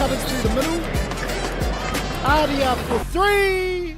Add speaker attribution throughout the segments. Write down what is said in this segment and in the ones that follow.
Speaker 1: cutters through the middle. Aotearoa for three.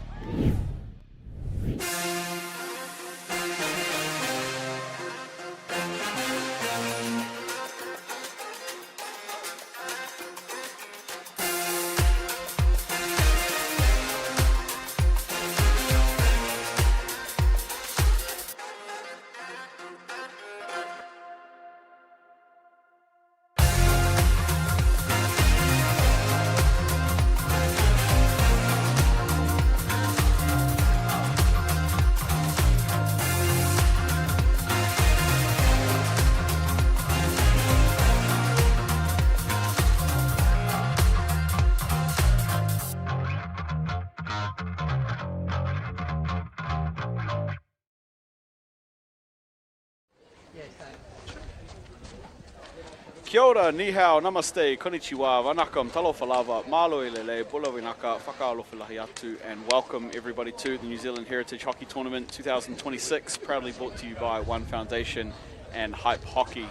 Speaker 2: Kia ora, ni hao, namaste, konnichiwa, wanakam, talofa lava, malo lele, bulawinaka, whakaalofilahi atu, and welcome everybody to the New Zealand Heritage Hockey Tournament 2026, proudly brought to you by One Foundation and Hype Hockey.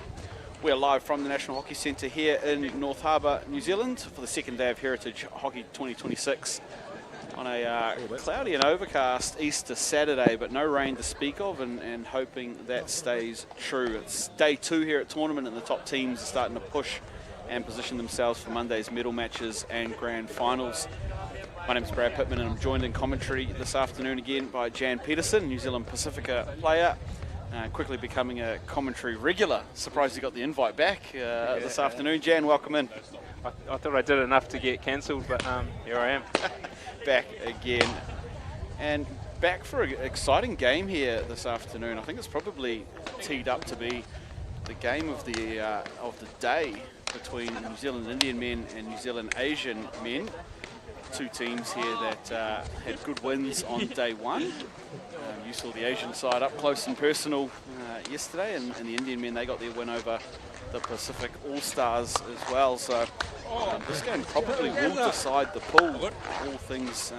Speaker 2: We're live from the National Hockey Centre here in North Harbour, New Zealand, for the second day of Heritage Hockey 2026 on a cloudy and overcast Easter Saturday, but no rain to speak of, and hoping that stays true. It's day 2 here at tournament, and the top teams are starting to push and position themselves for Monday's medal matches and grand finals. My name is Brad Pittman, and I'm joined in commentary this afternoon again by Jan Peterson, New Zealand Pacifica player, quickly becoming a commentary regular. Surprised you got the invite back this afternoon. Jan, welcome in.
Speaker 3: I thought I did enough to get cancelled, but here I am.
Speaker 2: Back again, and back for an exciting game here this afternoon. I think it's probably teed up to be the game of the day between New Zealand Indian men and New Zealand Asian men. Two teams here that had good wins on day 1. You saw the Asian side up close and personal yesterday, and the Indian men, they got their win over the Pacific All-Stars as well. So this game probably will decide the pool, all things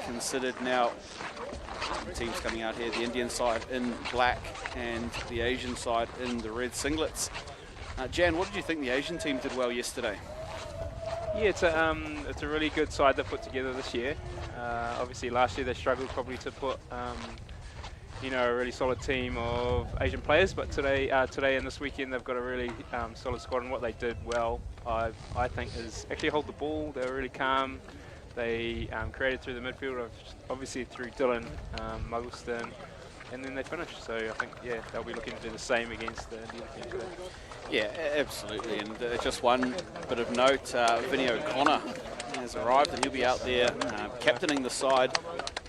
Speaker 2: considered. Now, the teams coming out here, the Indian side in black and the Asian side in the red singlets. Jan, what did you think the Asian team did well yesterday?
Speaker 3: Yeah, it's a really good side they put together this year. Obviously last year they struggled probably to put a really solid team of Asian players, but today and this weekend they've got a really solid squad, and what they did well, I think, is actually hold the ball. They were really calm. They created through the midfield, obviously through Dylan Muggleston, and then they finished. So I think, yeah, they'll be looking to do the same against the Indian team today.
Speaker 2: Yeah, absolutely. And just one bit of note, Vinny O'Connor has arrived, and he'll be out there captaining the side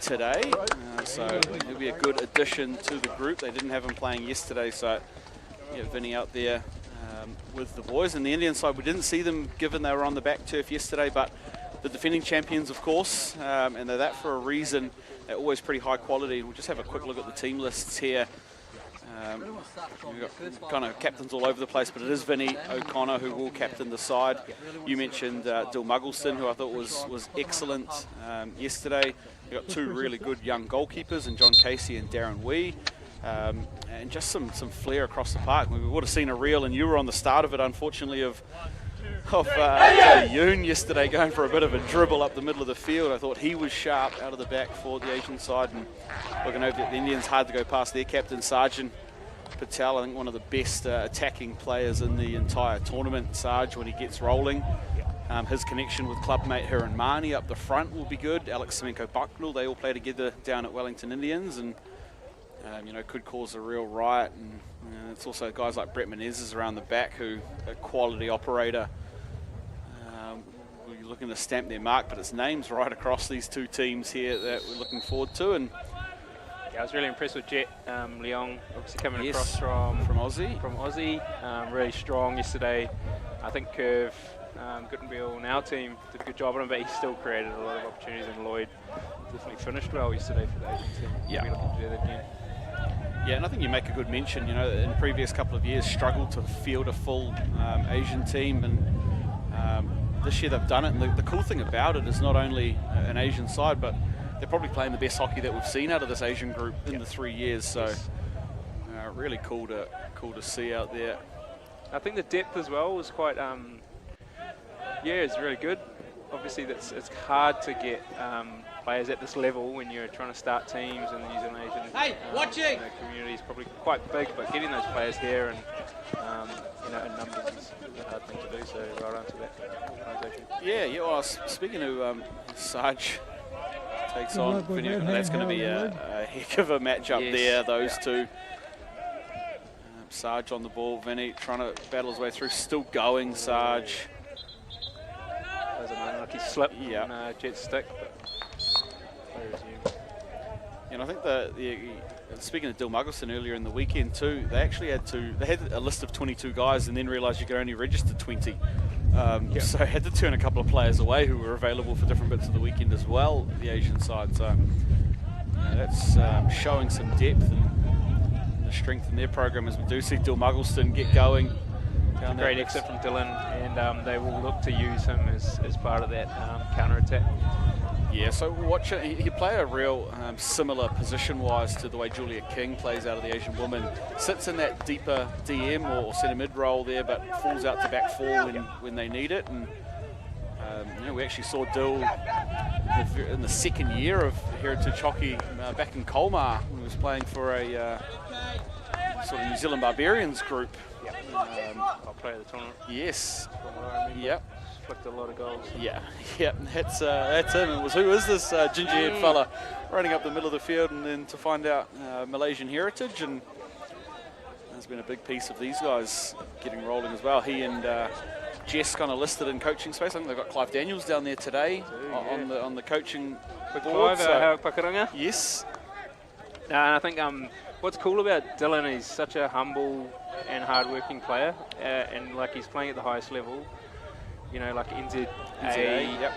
Speaker 2: today. So he'll be a good addition to the group. They didn't have him playing yesterday, so yeah, Vinny out there with the boys. And the Indian side, we didn't see them given they were on the back turf yesterday, but the defending champions, of course, and they're that for a reason. They're always pretty high quality. We'll just have a quick look at the team lists here. We've got kind of captains all over the place, but it is Vinny O'Connor who will captain the side. You mentioned Dill Muggleston, who I thought was excellent yesterday. We've got 2 really good young goalkeepers, and John Casey and Darren Wee. And just some flair across the park. We would have seen a reel, and you were on the start of it, unfortunately, of Yoon yesterday going for a bit of a dribble up the middle of the field. I thought he was sharp out of the back for the Asian side, and looking over at the Indians, hard to go past their captain, Sarjan Patel. I think one of the best attacking players in the entire tournament, Sarge, when he gets rolling. His connection with clubmate Hiran Mani up the front will be good. Alex Semenko-Bucknell, they all play together down at Wellington Indians, and could cause a real riot. And it's also guys like Brett Menezes around the back, who a quality operator. We're looking to stamp their mark, but it's names right across these 2 teams here that we're looking forward to. And
Speaker 3: yeah, I was really impressed with Jet Leong, obviously coming across from Aussie. Really strong yesterday. I think Curve Guttenbill and our team did a good job on him, but he still created a lot of opportunities, and Lloyd definitely finished well yesterday for the Asian team.
Speaker 2: Yeah.
Speaker 3: We'll be looking to do that again.
Speaker 2: Yeah, and I think you make a good mention. In the previous couple of years, struggled to field a full Asian team, and this year they've done it. And the cool thing about it is not only an Asian side, but they're probably playing the best hockey that we've seen out of this Asian group in the 3 years. So really cool to see out there.
Speaker 3: I think the depth as well was quite Yeah, it's really good. Obviously, it's hard to get players at this level when you're trying to start teams, and the New Zealand Asian community is probably quite big, but getting those players here and in numbers is a hard thing to do, so right on to that organisation.
Speaker 2: Yeah, well, speaking of Sarge takes on Vinny, that's going to be a heck of a matchup there, those two. Sarge on the ball, Vinny trying to battle his way through, still going, Sarge.
Speaker 3: That was an unlucky slip on Jet's stick, but play resumed.
Speaker 2: And I think speaking of Dill Muggleston earlier in the weekend too, they actually had a list of 22 guys and then realised you could only register 20. So had to turn a couple of players away who were available for different bits of the weekend as well, the Asian side. So that's showing some depth and the strength in their program, as we do see Dill Muggleston get going.
Speaker 3: Great exit from Dylan, and they will look to use him as part of that counter-attack.
Speaker 2: Yeah, so watch it. He play a real similar position-wise to the way Julia King plays out of the Asian woman. Sits in that deeper DM or centre mid role there, but falls out to back four when they need it. And we actually saw Dill in the second year of Heritage Hockey back in Colmar when he was playing for a sort of New Zealand Barbarians group.
Speaker 3: I'll play the tournament.
Speaker 2: Yes.
Speaker 3: From what I remember.
Speaker 2: Yep.
Speaker 3: Flicked a lot of goals.
Speaker 2: Yeah, that's him. It was, who is this ginger-haired fella running up the middle of the field, and then to find out Malaysian heritage, and there's been a big piece of these guys getting rolling as well. He and Jess kind of listed in coaching space. I think they've got Clive Daniels down there today on the coaching board.
Speaker 3: Clive, Pakaranga.
Speaker 2: Yes.
Speaker 3: And I think what's cool about Dylan, he's such a humble and hard-working player, and like he's playing at the highest level. Like NZHH,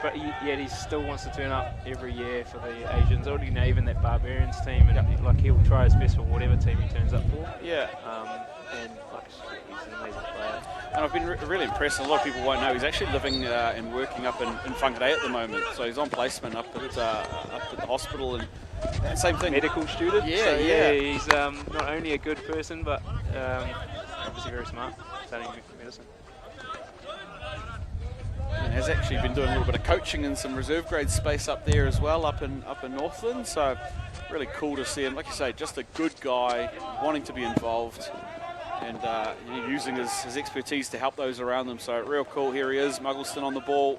Speaker 3: but yet he still wants to turn up every year for the Asians, or even that Barbarians team, and he'll try his best for whatever team he turns up for.
Speaker 2: Yeah.
Speaker 3: And he's an amazing player.
Speaker 2: And I've been really impressed, and a lot of people won't know, he's actually living and working up in Whangarei at the moment, so he's on placement up at the hospital, and same thing.
Speaker 3: Medical student.
Speaker 2: Yeah,
Speaker 3: so
Speaker 2: yeah.
Speaker 3: He's not only a good person, but obviously very smart, studying medicine.
Speaker 2: And has actually been doing a little bit of coaching in some reserve grade space up there as well, up in Northland. So really cool to see him. Like you say, just a good guy, wanting to be involved, and using his expertise to help those around them. So real cool. Here he is, Muggleston on the ball.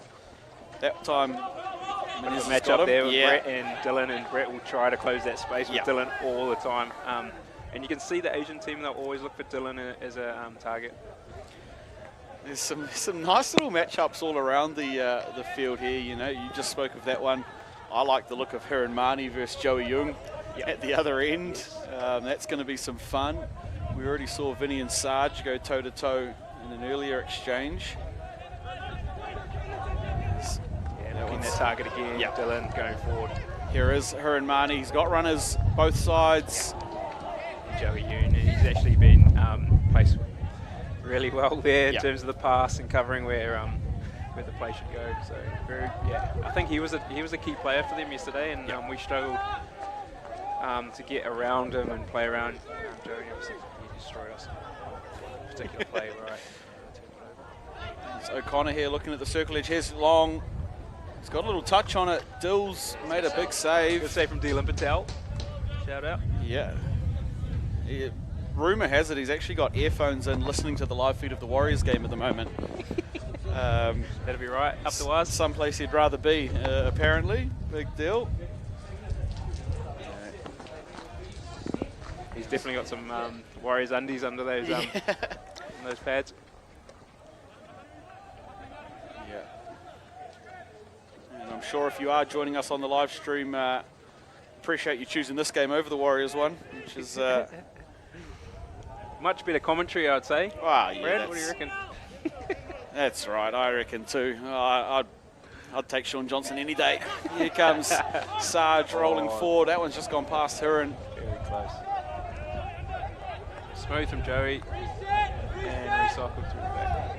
Speaker 2: That time,
Speaker 3: match up there with Brett and Dylan, and Brett will try to close that space with Dylan all the time. And you can see the Asian team, they'll always look for Dylan as a target.
Speaker 2: There's some nice little matchups all around the field here. You just spoke of that one. I like the look of her and Marnie versus Joey Jung at the other end. That's going to be some fun. We already saw Vinny and Sarge go toe-to-toe in an earlier exchange.
Speaker 3: Looking that target again, Dylan going forward.
Speaker 2: Here is her and Marnie. He's got runners both sides.
Speaker 3: Joey Jung, he's actually been placed really well there in terms of the pass and covering where the play should go. So I think he was a key player for them yesterday, and we struggled to get around him and play around Joey. Obviously, he destroyed us in a particular play where I
Speaker 2: It's O'Connor here looking at the circle edge. Here's long. He's got a little touch on it. Dill's made a big save.
Speaker 3: Good save from Dylan Patel. Shout out.
Speaker 2: Yeah. Rumour has it he's actually got earphones in, listening to the live feed of the Warriors game at the moment.
Speaker 3: That'll be right. Up to us.
Speaker 2: Someplace he'd rather be, apparently. Big deal.
Speaker 3: He's definitely got some Warriors undies under those those pads.
Speaker 2: Yeah. And I'm sure if you are joining us on the live stream, appreciate you choosing this game over the Warriors one, which is
Speaker 3: much better commentary, I'd say.
Speaker 2: Wow, yeah,
Speaker 3: Brad, what do you reckon?
Speaker 2: That's right, I reckon too. I'd take Sean Johnson any day. Here comes Sarge rolling forward. That one's just gone past her, and
Speaker 3: very close. Smooth from Joey and recycled through the back.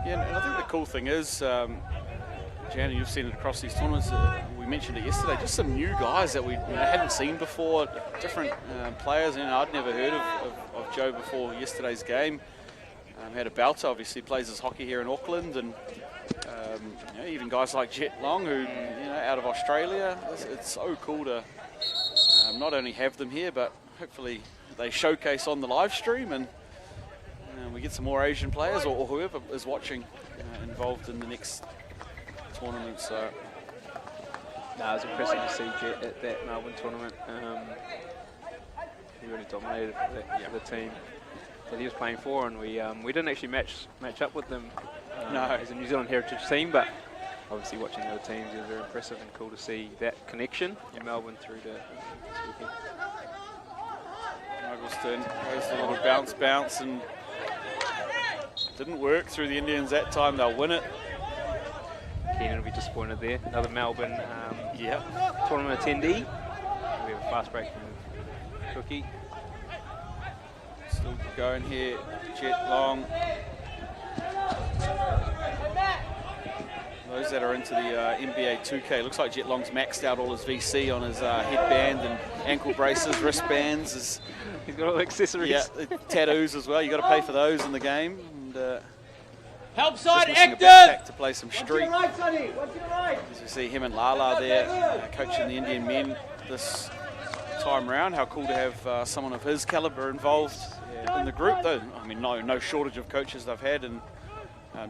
Speaker 2: Yeah, and I think the cool thing is, Jan, you've seen it across these tournaments. We mentioned it yesterday. Just some new guys that we hadn't seen before. Different players. I'd never heard of Joe before yesterday's game. had a belter, obviously plays his hockey here in Auckland, and even guys like Jet Long, who out of Australia. It's so cool to not only have them here, but hopefully they showcase on the live stream, and we get some more Asian players or whoever is watching involved in the next tournament. So
Speaker 3: no, it was impressive to see Jet at that Melbourne tournament. He really dominated the team that he was playing for, and we didn't actually match up with them as a New Zealand heritage team, but obviously watching the other teams, it was very impressive and cool to see that connection in Melbourne through to this weekend.
Speaker 2: Muggleston goes a little bounce, and didn't work through the Indians that time. They'll win it.
Speaker 3: Keenan will be disappointed there. Another Melbourne tournament attendee. We have a fast break from Cookie.
Speaker 2: Still going here, Jet Long. Those that are into the NBA 2K, looks like Jet Long's maxed out all his VC on his headband and ankle braces, wristbands.
Speaker 3: He's got all the accessories.
Speaker 2: Yeah, tattoos as well. You got to pay for those in the game. And,
Speaker 1: Help side
Speaker 2: just missing a
Speaker 1: active!
Speaker 2: backpack to play some street.
Speaker 1: Right, Sonny. What's your right?
Speaker 2: As we see him and Lala there, coaching the Indian men this time round. How cool to have someone of his caliber involved in the group, though. I mean, no shortage of coaches they've had, and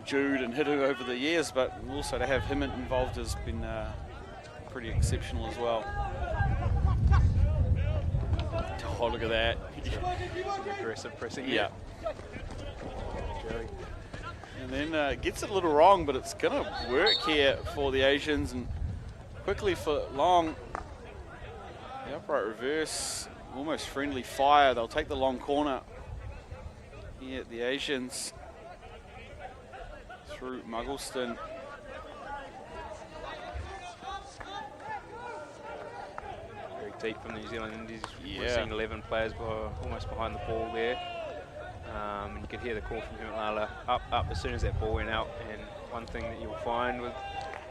Speaker 2: Jude and Hidu over the years, but also to have him involved has been pretty exceptional as well. Oh, look at that.
Speaker 3: Some aggressive pressing.
Speaker 2: Yeah.
Speaker 3: Jerry.
Speaker 2: And then gets it a little wrong, but it's going to work here for the Asians. And quickly for Long, the upright reverse, almost friendly fire. They'll take the long corner here at the Asians through Muggleston.
Speaker 3: Very deep from the New Zealand Indies. We're seeing 11 players almost behind the ball there. And you can hear the call from him, Lala, up as soon as that ball went out. And one thing that you'll find with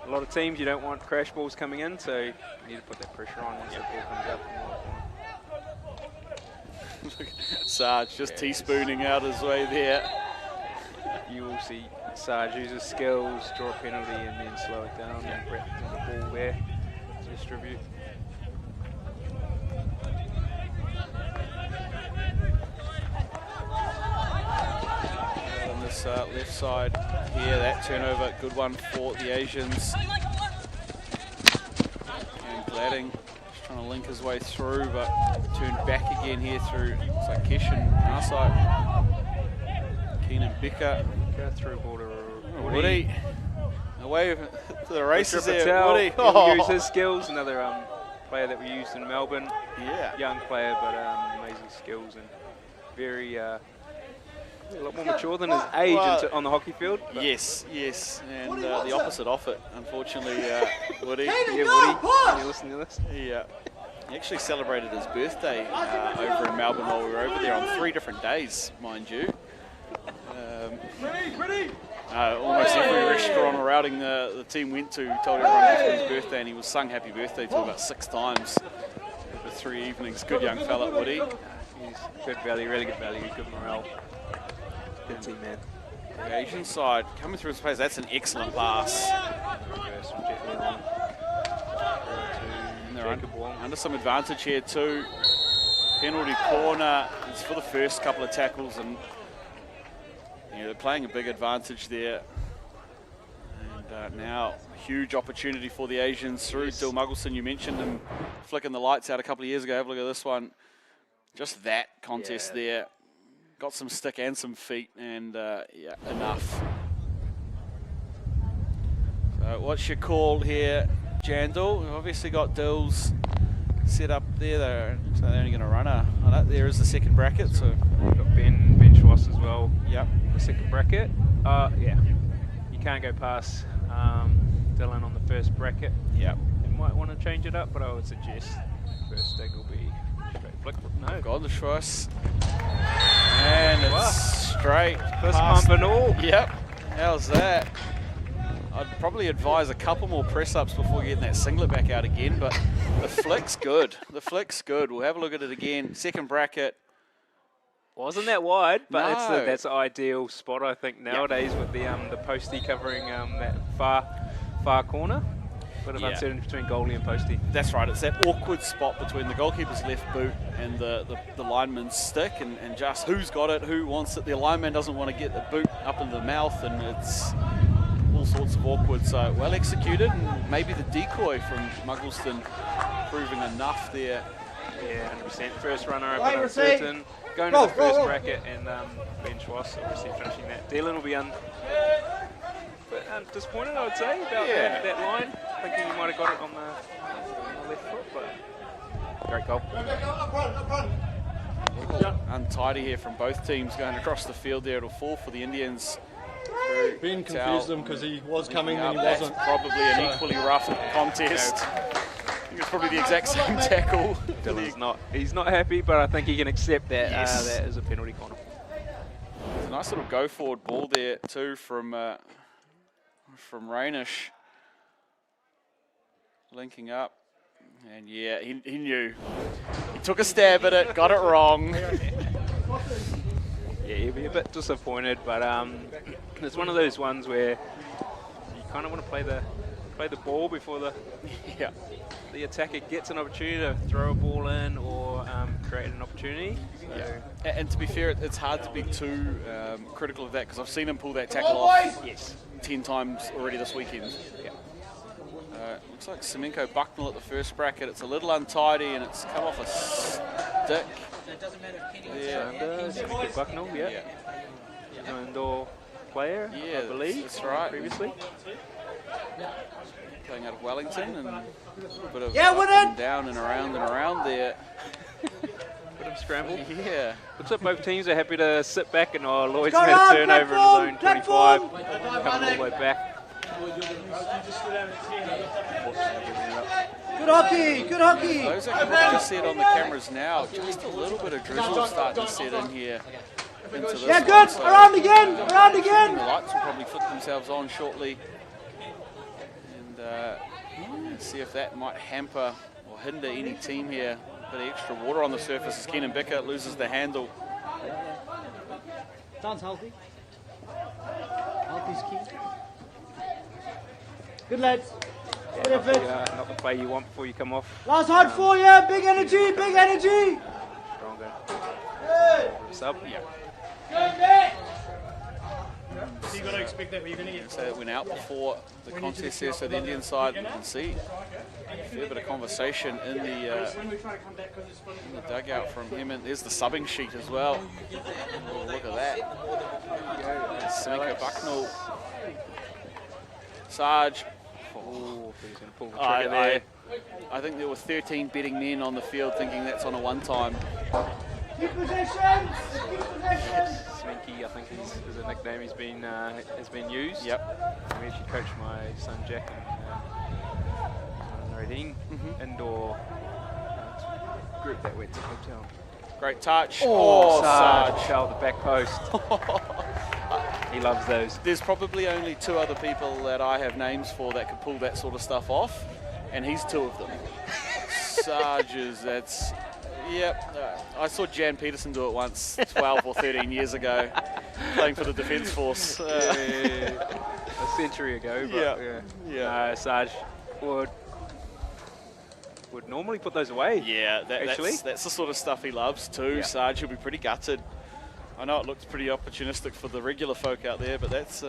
Speaker 3: a lot of teams, you don't want crash balls coming in, so you need to put that pressure on once the ball comes up.
Speaker 2: Sarge just teaspooning out his way there.
Speaker 3: You will see Sarge use his skills, draw a penalty, and then slow it down and prep the ball there to distribute.
Speaker 2: On this left side here, that turnover, good one for the Asians. And Gladding just trying to link his way through, but turned back again here through, looks like Kesh and our side. Keenan Becker.
Speaker 3: Go through border.
Speaker 2: Woody. Away to the races there,
Speaker 3: Patel,
Speaker 2: Woody.
Speaker 3: He'll use his skills, another player that we used in Melbourne.
Speaker 2: Yeah.
Speaker 3: Young player, but amazing skills and very a lot more mature than his age on the hockey field.
Speaker 2: Yes, and the opposite off it, unfortunately, Woody.
Speaker 3: Yeah, Woody, you listening to this?
Speaker 2: Yeah. He actually celebrated his birthday over in Melbourne while we were over there on 3 different days, mind you. Almost every restaurant or outing the team went to told everyone it was his birthday, and he was sung happy birthday to about 6 times over 3 evenings. Good young fella, Woody.
Speaker 3: He's good value, really good value, good morale. Good team, man.
Speaker 2: The Asian side coming through his pace. That's an excellent pass.
Speaker 3: Reverse from Jeff Long.
Speaker 2: And they're under some advantage here too. Penalty corner. It's for the first couple of tackles, and they're playing a big advantage there. And now a huge opportunity for the Asians through Dill Muggleson. You mentioned him flicking the lights out a couple of years ago. Have a look at this one. Just that contest there. Got some stick and some feet, and enough. So what's your call here, Jandal? We've obviously got Dills set up there. So they're only going to run there is the second bracket. So
Speaker 3: we've got Ben Schwartz as well.
Speaker 2: Yep.
Speaker 3: The second bracket. You can't go past Dylan on the first bracket.
Speaker 2: Yep.
Speaker 3: You might want to change it up, but I would suggest first stag will be straight flick. No.
Speaker 2: Got the choice. And it's straight.
Speaker 3: First pump and all.
Speaker 2: Yep. How's that? I'd probably advise a couple more press-ups before getting that singlet back out again, but the flick's good. The flick's good. We'll have a look at it again. Second bracket.
Speaker 3: Wasn't that wide, but
Speaker 2: No.
Speaker 3: that's the ideal spot, I think, nowadays with the postie covering that far corner. Bit of uncertainty between goalie and postie.
Speaker 2: That's right. It's that awkward spot between the goalkeeper's left boot and the lineman's stick, and just who's got it, who wants it. The lineman doesn't want to get the boot up in the mouth, and it's all sorts of awkward. So well executed, and maybe the decoy from Muggleston proving enough there.
Speaker 3: Yeah, 100%. First runner up and uncertain. Going to the first bracket, and Ben Schwass obviously finishing that. Dylan will be disappointed, I would say, about that line. Thinking he might have got it on the left foot, but great goal.
Speaker 2: Untidy here from both teams going across the field there. It'll fall for the Indians.
Speaker 1: Ben confused him because he was coming and he
Speaker 2: That's
Speaker 1: wasn't.
Speaker 2: probably an equally rough contest. I think it's probably the exact same tackle.
Speaker 3: He's not happy, but I think he can accept that.
Speaker 2: Yes.
Speaker 3: That is a penalty corner.
Speaker 2: It's a nice little go forward ball there too from Rainish. Linking up, and yeah, he knew. He took a stab at it, got it wrong.
Speaker 3: Yeah, he'll be a bit disappointed, but it's one of those ones where you kind of want to play the ball before the attacker gets an opportunity to throw a ball in or create an opportunity. So.
Speaker 2: And to be fair, it's hard to be too critical of that, because I've seen him pull that tackle off 10 times already this weekend.
Speaker 3: Yeah.
Speaker 2: Looks like Semenko Bucknell at the first bracket. It's a little untidy and it's come off a stick.
Speaker 3: Semenko Bucknell, indoor player, I believe.
Speaker 2: That's right.
Speaker 3: Previously.
Speaker 2: Playing out of Wellington, and a bit of up and down and around there.
Speaker 3: Bit of scramble.
Speaker 2: Yeah.
Speaker 3: Looks like both teams are happy to sit back, and Lloyd's made a turnover in the zone 25, coming all the way back.
Speaker 1: Good hockey, good hockey.
Speaker 2: Those I can probably see it on the cameras now. Just a little bit of drizzle starting to set in here into this
Speaker 1: Yeah,
Speaker 2: one.
Speaker 1: good.
Speaker 2: So
Speaker 1: Around again, around
Speaker 2: the
Speaker 1: again.
Speaker 2: lights will probably flick themselves on shortly, and see if that might hamper or hinder any team here. A bit of extra water on the surface as Kenan Bicker loses the handle.
Speaker 1: Sounds healthy. Healthy's key. Good lads. Good effort.
Speaker 3: Not the play you want before you come off.
Speaker 1: Last hard for you. Big energy, big energy.
Speaker 3: Stronger. Sub. Yeah.
Speaker 1: So you got to expect that we're going to get.
Speaker 2: So it went out before the contest there, so the Indian side, you can see a fair bit of conversation in the dugout from him. And there's the subbing sheet as well. Oh, look at that. Semenko Bucknell. Sarge.
Speaker 3: Oh, he's going to pull the trigger there.
Speaker 2: I think there were 13 betting men on the field thinking that's on a one-time.
Speaker 1: Keep possession. Keep possession.
Speaker 3: Sminky, I think is a nickname has been used.
Speaker 2: Yep.
Speaker 3: I actually coached my son Jack in Reading indoor group that went to hotel.
Speaker 2: Great touch.
Speaker 3: Oh,
Speaker 2: Sarge.
Speaker 3: Shell the back post. He loves those.
Speaker 2: There's probably only 2 other people that I have names for that could pull that sort of stuff off, and he's 2 of them. Sarges, that's... Yep. I saw Jan Peterson do it once 12 or 13 years ago, playing for the Defence Force.
Speaker 3: A century ago, but yeah. Sarge would normally put those away.
Speaker 2: Yeah, that's the sort of stuff he loves too. Yeah. Sarge, he'll be pretty gutted. I know it looks pretty opportunistic for the regular folk out there, but that's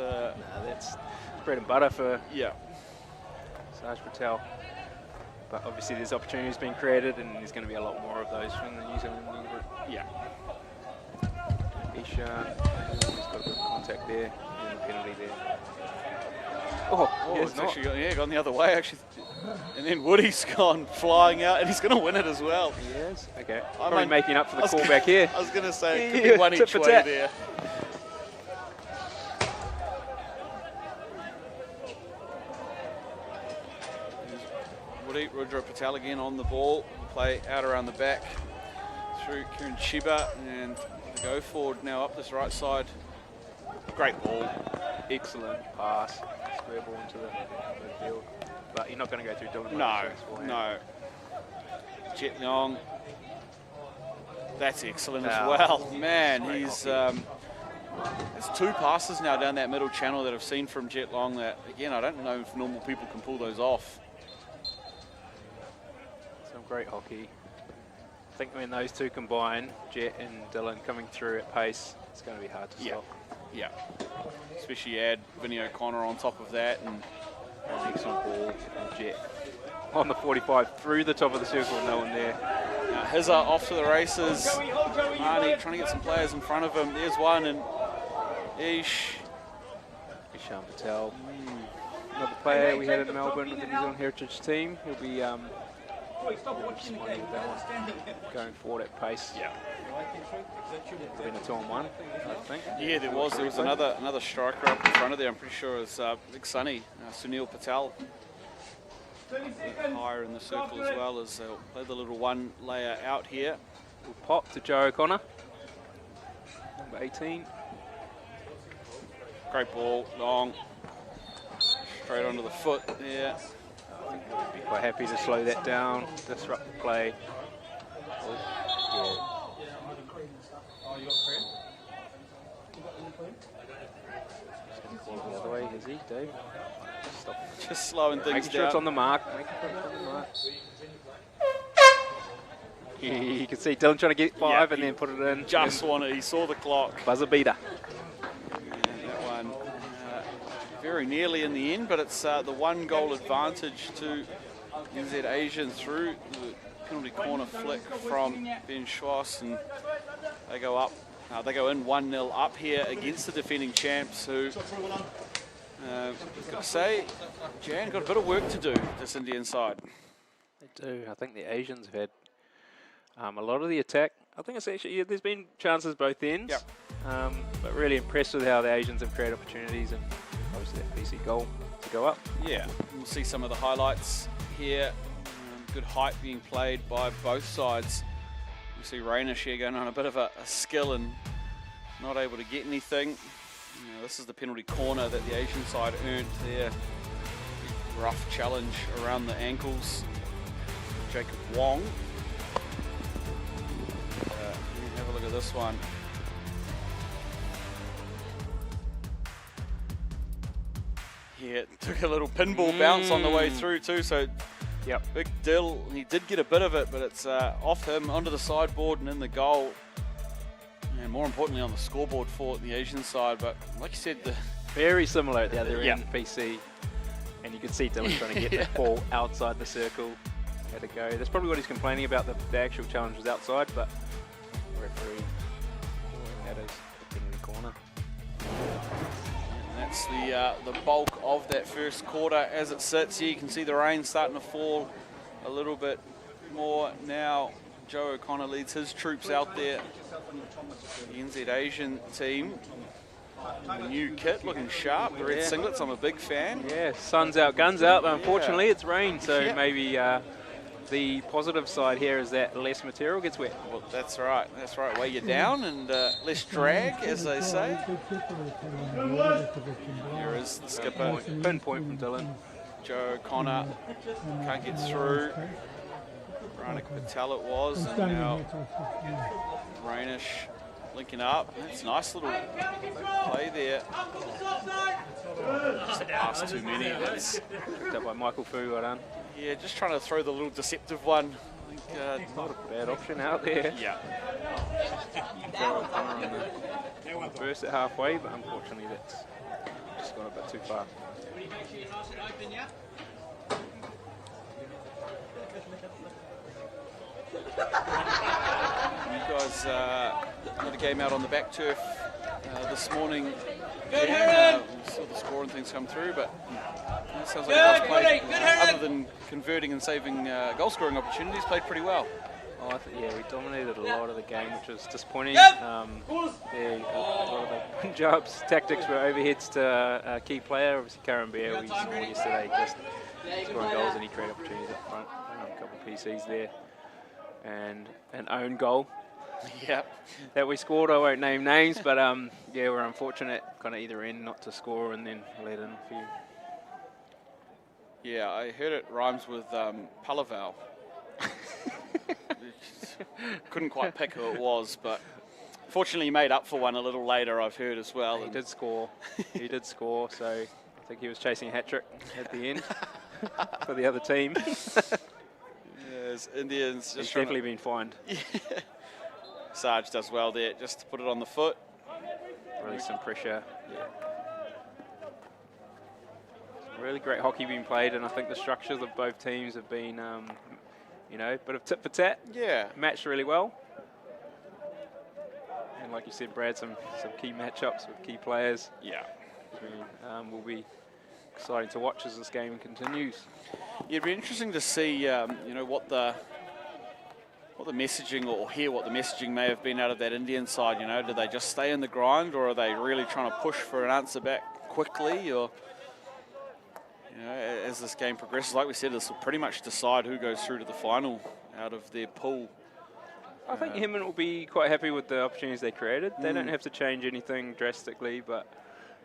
Speaker 3: bread and butter for
Speaker 2: Sarge
Speaker 3: Patel. But obviously there's opportunities being created, and there's going to be a lot more of those from the New Zealand group.
Speaker 2: Yeah.
Speaker 3: Isha, he's got a bit of contact there, and a penalty there. Oh,
Speaker 2: it's actually gone the other way actually. And then Woody's gone flying out, and he's going to win it as well.
Speaker 3: He is? Okay. Probably making up for the call back here.
Speaker 2: I was going to say, it could be one each way there. Woody, Rudra Patel again on the ball. Play out around the back through Kieran Chiba, and the go forward now up this right side. Great ball.
Speaker 3: Excellent pass. Square ball into the midfield. But you're not going to go through Dylan.
Speaker 2: No. Jet Leong. That's excellent as well. Man, he's there's 2 passes now down that middle channel that I've seen from Jet Long that, again, I don't know if normal people can pull those off.
Speaker 3: Some great hockey. I think when those two combine, Jet and Dylan coming through at pace, it's going to be hard to stop.
Speaker 2: Yeah. Especially add Vinny O'Connor on top of that. And
Speaker 3: an excellent ball from Jet. On the 45, through the top of the circle, no one there.
Speaker 2: Now Hizza off to the races. Marnie trying to get some players in front of him. There's one, and Ish.
Speaker 3: Ishan Patel. Another player we had in Melbourne with the New Zealand Heritage team. He'll be going forward at pace.
Speaker 2: Yeah.
Speaker 3: There's been a 2-on-1, I think.
Speaker 2: Yeah, there was. There was another striker up in front of there. I'm pretty sure it was Big Sonny, Sunil Patel. Higher in the circle as well as they'll play the little 1 layer out here.
Speaker 3: We'll pop to Joe O'Connor, number 18.
Speaker 2: Great ball, long, straight onto the foot there.
Speaker 3: I think we'll be quite happy to slow that down, disrupt the play. The other way, is he, Dave? Stop.
Speaker 2: Just slowing things
Speaker 3: Making sure
Speaker 2: down.
Speaker 3: it's on the mark. Making sure it's on the mark. You can see Dylan trying to get 5 and then put it in.
Speaker 2: Just wanted, he saw the clock.
Speaker 3: Buzzer beater.
Speaker 2: And that one very nearly in the end, but it's the 1-goal advantage to NZHH through the penalty corner flick from Ben Schwass, and they go up. They go in 1-0 up here against the defending champs, who, got to say, Jan got a bit of work to do, this Indian side.
Speaker 3: They do. I think the Asians have had a lot of the attack. I think it's actually, there's been chances both ends.
Speaker 2: Yep.
Speaker 3: But really impressed with how the Asians have created opportunities and obviously that BC goal to go up.
Speaker 2: Yeah, we'll see some of the highlights here. Good height being played by both sides. You see Rainish here going on a bit of a skill and not able to get anything. This is the penalty corner that the Asian side earned there. Big rough challenge around the ankles. Jacob Wong. Have a look at this one. Yeah, took a little pinball bounce on the way through too, so
Speaker 3: Yep.
Speaker 2: Big Dill, he did get a bit of it, but it's off him, onto the sideboard and in the goal. And more importantly on the scoreboard for the Asian side, but like you said,
Speaker 3: very similar at the other end, BC. And you can see Dylan trying to get the ball outside the circle. Had to go. That's probably what he's complaining about, the actual challenge was outside, but the referee calling that as the penalty corner.
Speaker 2: And that's the bulk of that first quarter as it sits here. You can see the rain starting to fall a little bit more now. Joe O'Connor leads his troops out there. The NZHH team. The new kit looking sharp, the red singlets, I'm a big fan.
Speaker 3: Yeah, sun's out, guns out, but unfortunately it's rain, so maybe the positive side here is that less material gets wet.
Speaker 2: Well, that's right, weigh you down and less drag, as they say. Here is the skipper.
Speaker 3: Pinpoint from Dylan.
Speaker 2: Joe O'Connor can't get through. Ranik Patel it was, and now Rainish linking up. That's a nice little play there. Just a pass too many. That's
Speaker 3: picked up by Michael Fu, well done.
Speaker 2: Yeah, just trying to throw the little deceptive one. I think,
Speaker 3: not a bad option out there.
Speaker 2: Yeah.
Speaker 3: Burst it halfway, but unfortunately that's just gone a bit too far.
Speaker 2: You guys had a game out on the back turf this morning. Yeah, we saw the score and things come through, but it sounds like you guys played, other than converting and saving goal-scoring opportunities, played pretty well.
Speaker 3: Oh, I think, yeah, we dominated a lot of the game, which was disappointing. A lot of the Punjab's tactics were overheads to a key player. Obviously, Karan Bear, we saw yesterday, just scoring goals and he created opportunities up front. A couple of PCs there. And an own goal. That we scored. I won't name names, but yeah, we're unfortunate kind of either end not to score and then let in a few.
Speaker 2: Yeah, I heard it rhymes with Palaval. Couldn't quite pick who it was, but fortunately he made up for one a little later, I've heard as well.
Speaker 3: He did score. He did score, so I think he was chasing a hat-trick at the end for the other team.
Speaker 2: Yes, Indians just
Speaker 3: He's
Speaker 2: trying
Speaker 3: definitely been fined.
Speaker 2: Yeah. Sarge does well there, just to put it on the foot.
Speaker 3: Release some pressure. Yeah. Really great hockey being played, and I think the structures of both teams have been, you know, a bit of tit for tat.
Speaker 2: Yeah.
Speaker 3: Matched really well. And like you said, Brad, some key matchups with key players.
Speaker 2: Yeah.
Speaker 3: Will be exciting to watch as this game continues.
Speaker 2: Yeah, it'd be interesting to see, you know, what the messaging, or hear what the messaging may have been out of that Indian side. You know, do they just stay in the grind, or are they really trying to push for an answer back quickly? Or, you know, as this game progresses, like we said, this will pretty much decide who goes through to the final out of their pool.
Speaker 3: I think Hemant will be quite happy with the opportunities they created. They don't have to change anything drastically, but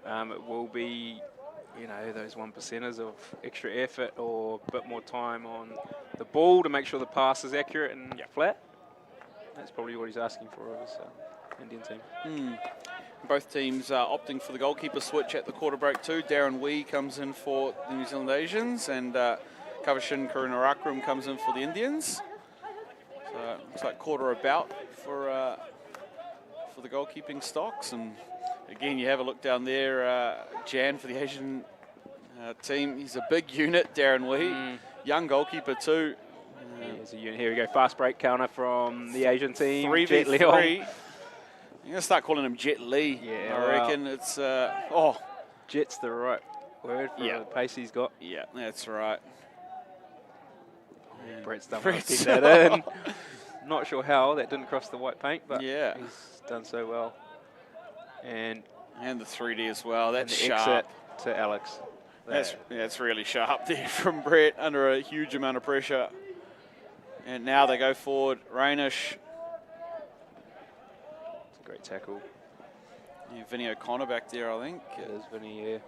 Speaker 3: it will be, you know, those 1%ers of extra effort or a bit more time on the ball to make sure the pass is accurate and flat. That's probably what he's asking for of his Indian team.
Speaker 2: Both teams opting for the goalkeeper switch at the quarter break too. Darren Wee comes in for the New Zealand Asians, and Kavashin Karunarakram comes in for the Indians. So looks like quarter about for the goalkeeping stocks. And again, you have a look down there, Jan for the Asian team. He's a big unit, Darren Wee. Young goalkeeper too.
Speaker 3: Here's a unit. Here we go. Fast break counter from the Asian team.
Speaker 2: 3v3. I'm going to start calling him Jet Li.
Speaker 3: Yeah,
Speaker 2: I reckon it's
Speaker 3: Jet's the right word for the pace he's got.
Speaker 2: Yeah, that's right.
Speaker 3: Brett's done
Speaker 2: Brett's
Speaker 3: well to keep that in. Not sure how that didn't cross the white paint, but
Speaker 2: yeah,
Speaker 3: he's done so well. And
Speaker 2: the 3D as well. That's
Speaker 3: and the
Speaker 2: sharp.
Speaker 3: Exit to Alex.
Speaker 2: That's really sharp there from Brett under a huge amount of pressure. And now they go forward. Rainish.
Speaker 3: It's a great tackle.
Speaker 2: Yeah, Vinny O'Connor back there, I think.
Speaker 3: There's Vinny, yeah.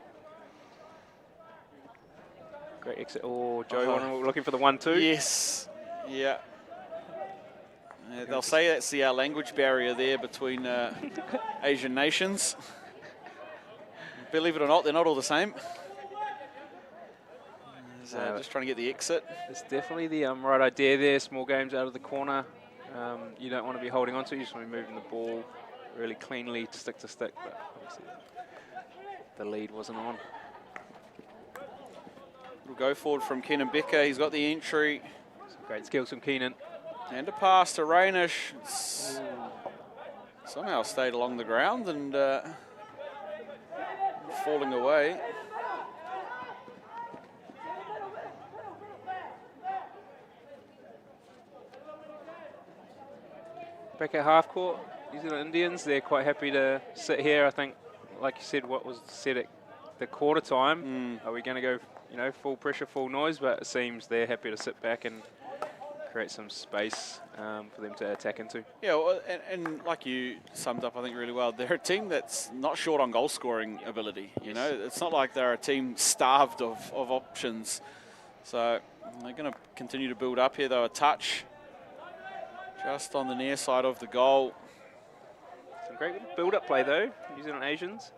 Speaker 3: Great exit. Oh, Joe looking for the 1-2.
Speaker 2: Yes. Yeah. They'll say that's the language barrier there between Asian nations. Believe it or not, they're not all the same. Just trying to get the exit.
Speaker 3: It's definitely the right idea there. Small games out of the corner. You don't want to be holding on to. You just want to be moving the ball really cleanly, stick to stick. But obviously the lead wasn't on.
Speaker 2: It'll go forward from Kenan Becker. He's got the entry.
Speaker 3: Some great skills from Keenan.
Speaker 2: And a pass to Rainish. Somehow stayed along the ground and falling away.
Speaker 3: Back at half court, New Zealand Indians, they're quite happy to sit here. I think, like you said, what was said at the quarter time, are we going to go, you know, full pressure, full noise? But it seems they're happy to sit back and create some space for them to attack into. Yeah,
Speaker 2: well, and like you summed up, I think, really well, they're a team that's not short on goal-scoring ability. You know, it's not like they're a team starved of options. So they're going to continue to build up here, though. A touch just on the near side of the goal.
Speaker 3: Some great build-up play, though, New Zealand Asians.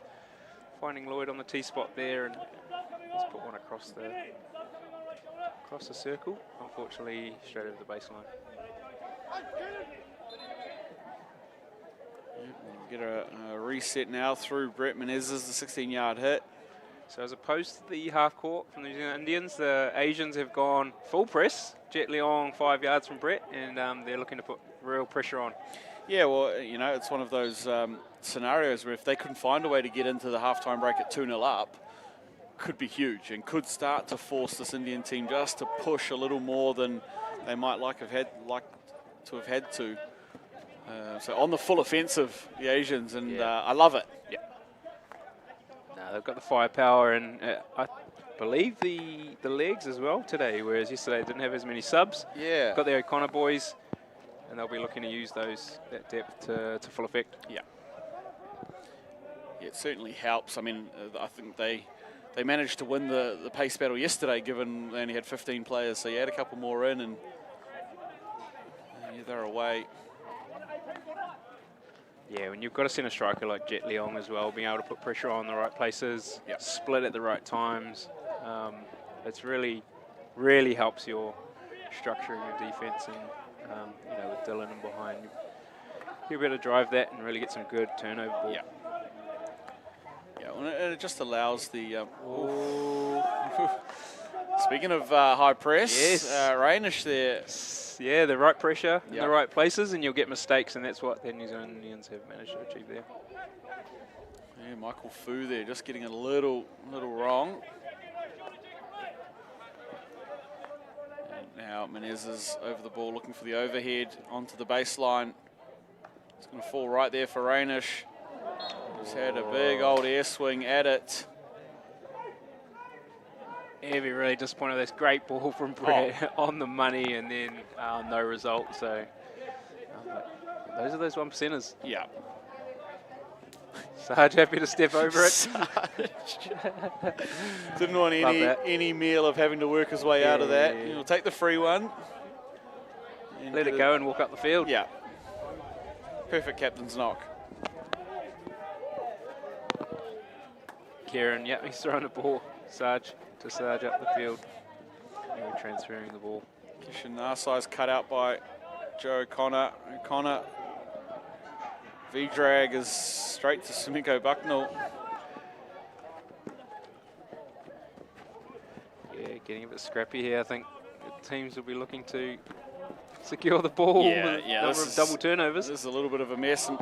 Speaker 3: Finding Lloyd on the T-spot there, and let's put one across the circle. Unfortunately, straight over the baseline.
Speaker 2: Get a reset now through Brett Menezes, the 16-yard hit.
Speaker 3: So as opposed to the half court from the New Zealand Indians, the Asians have gone full press. Jet Leong 5 yards from Brett, and they're looking to put real pressure on. Yeah, well, you know, it's one of those scenarios where if they couldn't find a way to get into the halftime break at 2-0 up, could be huge and could start to force this Indian team just to push a little more than they might have had to. So on the full offensive, the Asians, and I love it. Yeah. No, they've got the firepower, and I believe the legs as well today, whereas yesterday they didn't have as many subs. Yeah. Got the O'Connor boys, and they'll be looking to use that depth to full effect. Yeah. It certainly helps. I mean, I think they managed to win the pace battle yesterday, given they only had 15 players. So you add a couple more in, and
Speaker 2: they're away.
Speaker 3: Yeah, when you've got a centre striker like Jet Leong as well, being able to put pressure on the right places, split at the right times, it's really helps your structuring your defence. And you know, with Dylan and behind, you'll be able to drive that and really get some good turnover ball.
Speaker 2: Yeah. Yeah, and it just allows the. Speaking of high press,
Speaker 3: Yes.
Speaker 2: Rainish there.
Speaker 3: Yeah, the right pressure in the right places, and you'll get mistakes, and that's what the New Zealand Indians have managed to achieve there.
Speaker 2: Yeah, Michael Fu there, just getting a little wrong. And now Menez is over the ball, looking for the overhead onto the baseline. It's going to fall right there for Rainish. He's had a big old air swing at it.
Speaker 3: Yeah, be really disappointed. That's great ball from Brett on the money, and then no result. So those are those 1%ers.
Speaker 2: Yeah.
Speaker 3: Sarge happy to step over it.
Speaker 2: Didn't want any meal of having to work his way out of that.
Speaker 3: Yeah.
Speaker 2: He'll take the free one.
Speaker 3: Let it go and walk up the field.
Speaker 2: Yeah. Perfect captain's knock.
Speaker 3: Kieran, he's throwing the ball. Sarge to Sarge up the field. And we're transferring the ball.
Speaker 2: Kishan Narsai's cut out by Joe O'Connor. O'Connor. V-drag is straight to Sumiko Bucknell.
Speaker 3: Yeah, getting a bit scrappy here. I think the teams will be looking to secure the ball.
Speaker 2: Yeah,
Speaker 3: Number of double turnovers.
Speaker 2: This is a little bit of a mess. And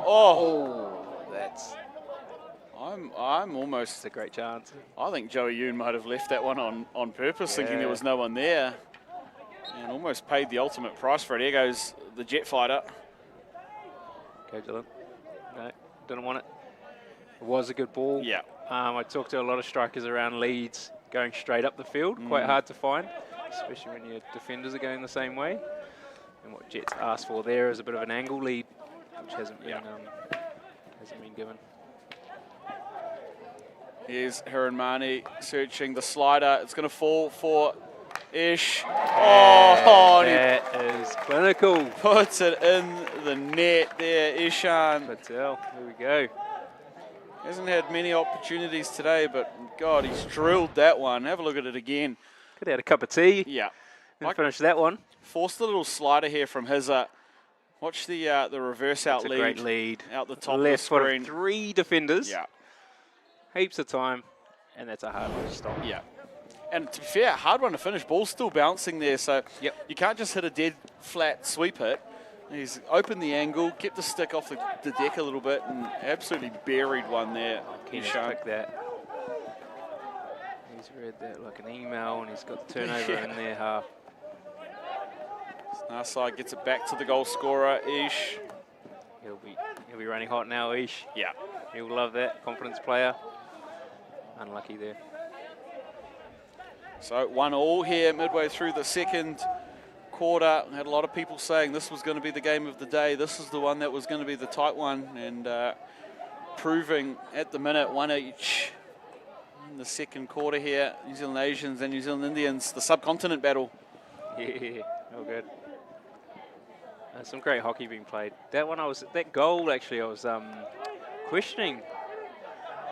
Speaker 3: that's...
Speaker 2: I'm almost...
Speaker 3: It's a great chance.
Speaker 2: I think Joey Yoon might have left that one on purpose, thinking there was no one there. And almost paid the ultimate price for it. Here goes the jet fighter.
Speaker 3: Okay, Dylan. No, didn't want it. It was a good ball.
Speaker 2: Yeah.
Speaker 3: I talked to a lot of strikers around leads going straight up the field. Quite hard to find, especially when your defenders are going the same way. And what Jet's asked for there is a bit of an angle lead, which hasn't been given.
Speaker 2: Here's Hiranmani searching the slider. It's going to fall for Ish.
Speaker 3: That is clinical.
Speaker 2: Puts it in the net there, Ishan.
Speaker 3: Patel, here we go.
Speaker 2: Hasn't had many opportunities today, but God, he's drilled that one. Have a look at it again.
Speaker 3: Could have had a cup of tea.
Speaker 2: Yeah.
Speaker 3: And finish that one.
Speaker 2: Forced a little slider here from Hizza. Watch the reverse out lead.
Speaker 3: Great lead.
Speaker 2: Out the top
Speaker 3: Left
Speaker 2: of the screen.
Speaker 3: foot of 3 defenders.
Speaker 2: Yeah.
Speaker 3: Heaps of time, and that's a hard one to stop.
Speaker 2: Yeah. And to be fair, hard one to finish. Ball's still bouncing there, so you can't just hit a dead flat sweep hit. He's opened the angle, kept the stick off the deck a little bit, and absolutely buried one there.
Speaker 3: He's picked that. He's read that like an email, and he's got the turnover in there half.
Speaker 2: Narsai gets it back to the goal scorer, Ish.
Speaker 3: He'll be running hot now, Ish.
Speaker 2: Yeah.
Speaker 3: He'll love that. Confidence player. Unlucky there.
Speaker 2: So 1-1 here midway through the second quarter. Had a lot of people saying this was going to be the game of the day. This is the one that was going to be the tight one, and proving at the minute 1 each in the second quarter here. New Zealand Asians and New Zealand Indians, the subcontinent battle.
Speaker 3: Yeah, all good. Some great hockey being played. That goal actually I was questioning.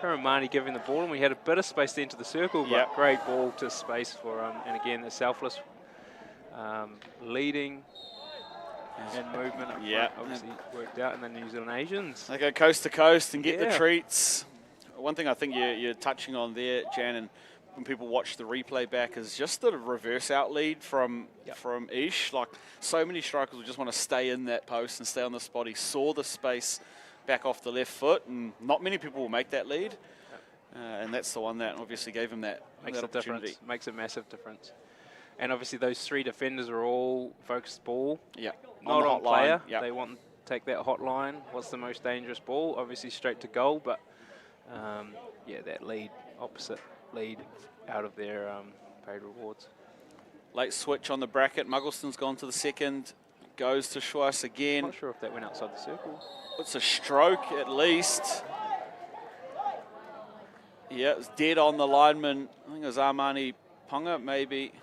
Speaker 3: Hiranmani giving the ball, and we had a bit of space to enter the circle, but great ball to space for and again the selfless leading and movement up front obviously worked out in the New Zealand Asians.
Speaker 2: They go coast to coast and get the treats. One thing I think you're touching on there, Jan, and when people watch the replay back, is just the reverse out lead from Ish. Like, so many strikers will just want to stay in that post and stay on the spot. He saw the space back off the left foot, and not many people will make that lead. And that's the one that obviously gave him that opportunity.
Speaker 3: Difference. Makes a massive difference. And obviously those 3 defenders are all focused ball.
Speaker 2: Yeah.
Speaker 3: Not on player. Yep. They want to take that hot line. What's the most dangerous ball? Obviously straight to goal, but that lead, opposite lead out of their paid rewards.
Speaker 2: Late switch on the bracket. Muggleston's gone to the second. Goes to Schweiss again.
Speaker 3: Not sure if that went outside the circle.
Speaker 2: It's a stroke at least. Yeah, it was dead on the lineman. I think it was Armani Ponga, maybe.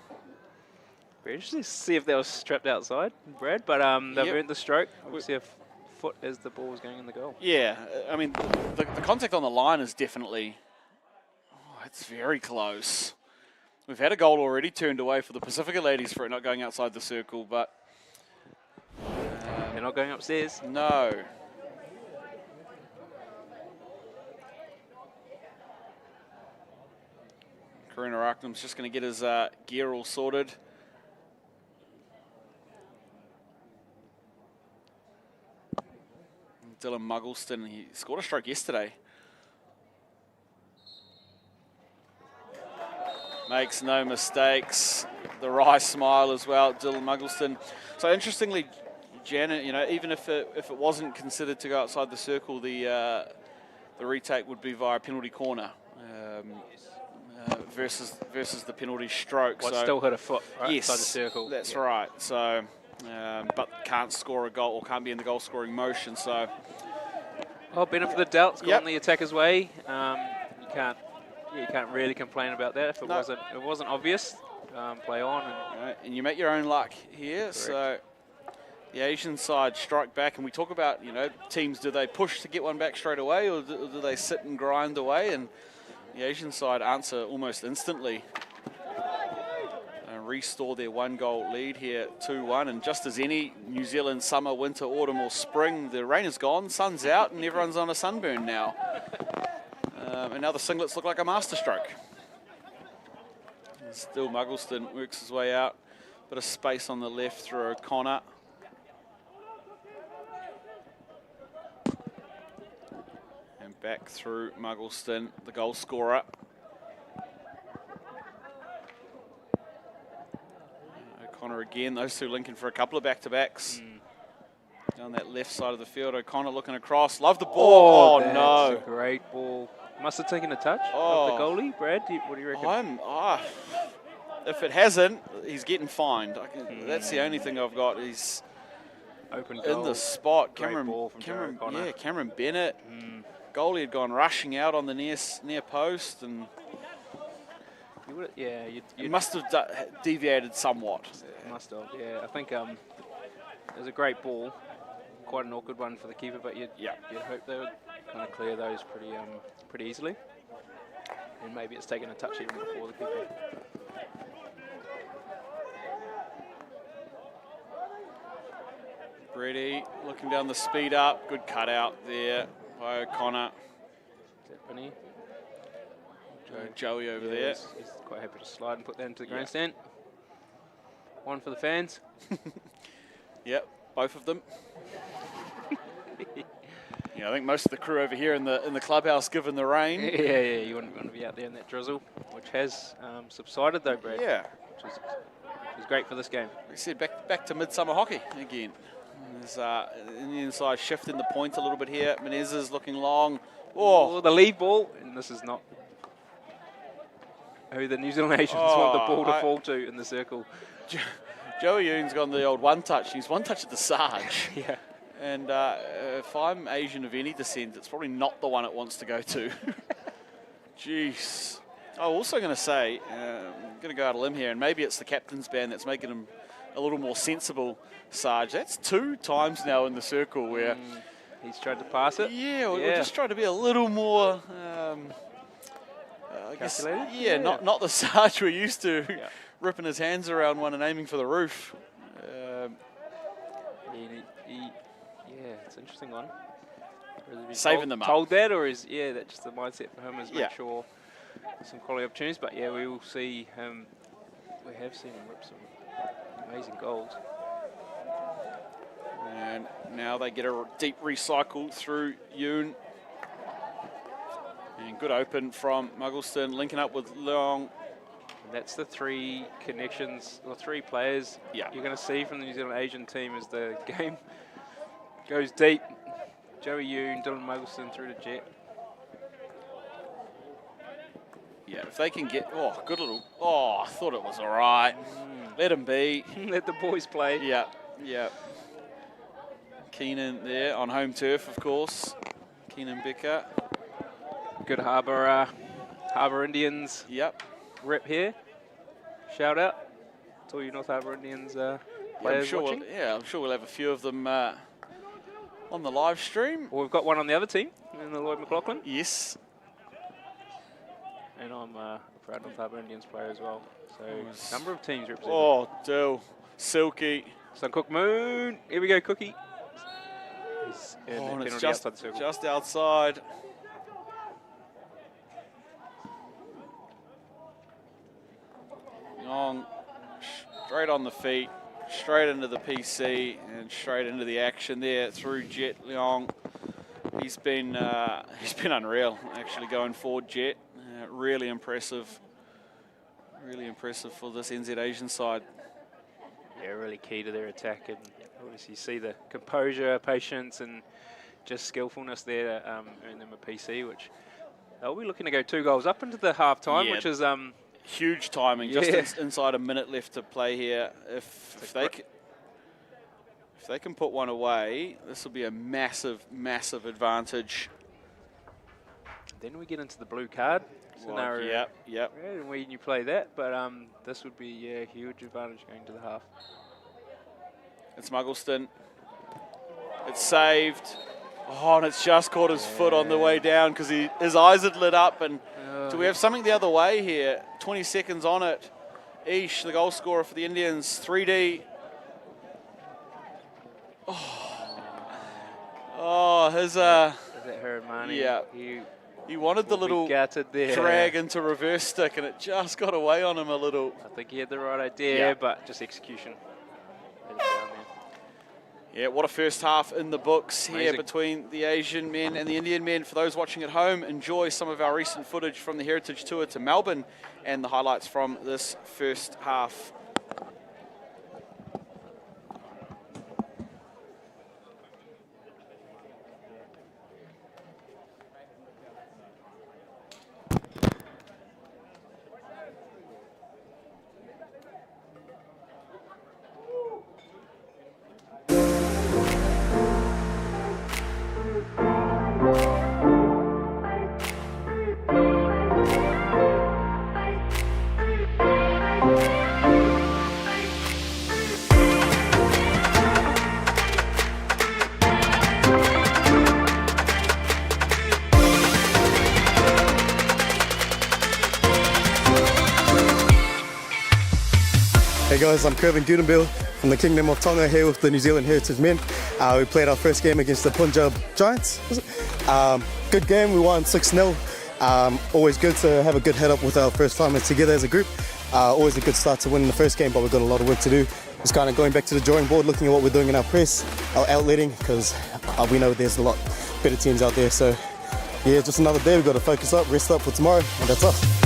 Speaker 3: Very interesting to see if they were strapped outside, Brad, but they've earned the stroke. We'll see if foot as the ball is going in the goal.
Speaker 2: Yeah, I mean, the contact on the line is definitely, it's very close. We've had a goal already turned away for the Pacifica ladies for it not going outside the circle, but...
Speaker 3: They're not going upstairs.
Speaker 2: No. Karina Arkham's just going to get his gear all sorted. Dylan Muggleston, he scored a stroke yesterday. Makes no mistakes. The wry smile as well, Dylan Muggleston. So interestingly, Janet, you know, even if it wasn't considered to go outside the circle, the retake would be via penalty corner versus the penalty stroke.
Speaker 3: Well,
Speaker 2: so
Speaker 3: still hit a foot right
Speaker 2: yes,
Speaker 3: outside the circle.
Speaker 2: That's right. So, but can't score a goal or can't be in the goal scoring motion. So,
Speaker 3: well, benefit of the doubt. It's gone the attacker's way. You can't really complain about that if it wasn't obvious. Play on
Speaker 2: and you make your own luck here. Correct. So the Asian side strike back, and we talk about, you know, teams, do they push to get one back straight away, or do they sit and grind away? And the Asian side answer almost instantly and restore their 1-goal lead here, 2-1. And just as any New Zealand summer, winter, autumn or spring, the rain is gone, sun's out, and everyone's on a sunburn now. And now the singlets look like a masterstroke. Still Muggleston works his way out. Bit of space on the left through O'Connor. And back through Muggleston, the goal scorer. O'Connor again, those two linking for a couple of back-to-backs. Down that left side of the field, O'Connor looking across. Love the ball. Oh no.
Speaker 3: That's a great ball. Must have taken a touch of the goalie. Brad, what do you reckon?
Speaker 2: If it hasn't, he's getting fined. That's the only thing I've got. He's
Speaker 3: open goal.
Speaker 2: In the spot.
Speaker 3: Cameron
Speaker 2: Bennett. Goalie had gone rushing out on the near post, and
Speaker 3: you
Speaker 2: must have deviated somewhat.
Speaker 3: Must have. Yeah, I think it was a great ball. Quite an awkward one for the keeper, but you'd hope they would kind of clear those pretty easily. And maybe it's taken a touch even before the keeper.
Speaker 2: Brady looking down the speed up. Good cutout there by O'Connor.
Speaker 3: Is that Vinny?
Speaker 2: Joey over there.
Speaker 3: He's quite happy to slide and put that into the grandstand. One for the fans.
Speaker 2: Yep, both of them. I think most of the crew over here in the clubhouse, given the rain.
Speaker 3: Yeah, you wouldn't want to be out there in that drizzle, which has subsided though, Brad.
Speaker 2: Yeah.
Speaker 3: Which is great for this game.
Speaker 2: We said back to midsummer hockey again. There's in the inside shifting the point a little bit here. Menezes looking long.
Speaker 3: Oh, the lead ball, and this is not who the New Zealand Asians want the ball to fall to in the circle.
Speaker 2: Joey Yoon's gone the old one touch. He's one touch at the Sarge.
Speaker 3: Yeah.
Speaker 2: And if I'm Asian of any descent, it's probably not the one it wants to go to. Jeez. I'm also going to say, I'm going to go out a limb here, and maybe it's the captain's band that's making him a little more sensible, Sarge. That's 2 times now in the circle where...
Speaker 3: he's tried to pass it?
Speaker 2: Yeah, we're just trying to be a little more... I guess, not the Sarge we're used to, ripping his hands around one and aiming for the roof.
Speaker 3: It's an interesting one.
Speaker 2: Saving them up.
Speaker 3: Told that, or is that just the mindset for him is make sure some quality opportunities. But yeah, we will see him. We have seen him rip some amazing goals.
Speaker 2: And now they get a deep recycle through Yoon. And good open from Muggleston, linking up with Long.
Speaker 3: And that's the 3 connections, or 3 players you're going to see from the New Zealand Asian team as the game goes deep. Joey Yoon, Dylan Muggleston through to Jet.
Speaker 2: Yeah, if they can get... good little... I thought it was all right. Let him be.
Speaker 3: Let the boys play.
Speaker 2: Yeah. Keenan there on home turf, of course. Keenan Becker.
Speaker 3: Good Harbour Indians.
Speaker 2: Yep.
Speaker 3: Rep here. Shout out. to all you North Harbour Indians
Speaker 2: I'm
Speaker 3: players
Speaker 2: sure
Speaker 3: watching.
Speaker 2: I'm sure we'll have a few of them on the live stream.
Speaker 3: Well, we've got one on the other team, in the Lloyd McLaughlin.
Speaker 2: Yes.
Speaker 3: And I'm a proud North Harbour Indians player as well. So, number of teams represented.
Speaker 2: Oh, Dill. Silky.
Speaker 3: Suncook Moon. Here we go, Cookie. He's in the
Speaker 2: And
Speaker 3: penalty
Speaker 2: it's just,
Speaker 3: outside the circle.
Speaker 2: just outside. Long, straight on the feet, straight into the PC, and straight into the action there through Jet Leong. He's been unreal, actually, going forward, Jet. Really impressive. Really impressive for this NZ Asian side.
Speaker 3: Yeah, really key to their attack, and obviously you see the composure, patience, and just skillfulness there to earn them a PC, which they'll be looking to go 2 goals up into the half time,
Speaker 2: Yeah.
Speaker 3: which is
Speaker 2: Huge timing,
Speaker 3: Yeah.
Speaker 2: just inside a minute left to play here. If they can put one away, this will be a massive, massive advantage.
Speaker 3: then we get into the blue card scenario.
Speaker 2: Yep.
Speaker 3: Yeah, when you play that, but this would be a huge advantage going to the half.
Speaker 2: It's Muggleston. It's saved. Oh, and it's just caught his foot on the way down because his eyes had lit up. And do we have something the other way here? 20 seconds on it. Ish, the goal scorer for the Indians. 3D. Oh, his
Speaker 3: Is that Hermani?
Speaker 2: yeah. He wanted the little
Speaker 3: gutted there.
Speaker 2: drag into reverse stick, and it just got away on him a little.
Speaker 3: I think he had the right idea,
Speaker 2: Yeah.
Speaker 3: but just execution. Let him down there.
Speaker 2: Yeah, what a first half in the books here
Speaker 3: Amazing.
Speaker 2: between the Asian men and the Indian men. For those watching at home, enjoy some of our recent footage from the Heritage Tour to Melbourne and the highlights from this first half.
Speaker 4: Hey guys, I'm Kevin Dudenbill from the Kingdom of Tonga here with the New Zealand Heritage Men. We played our first game against the Punjab Giants. Good game, we won 6-0. Always good to have a good head up with our first time together as a group. Always a good start to win the first game, but we've got a lot of work to do. Just kind of going back to the drawing board, looking at what we're doing in our press, our outletting, because we know there's a lot better teams out there. So yeah, just another day, we've got to focus up, rest up for tomorrow, and that's us.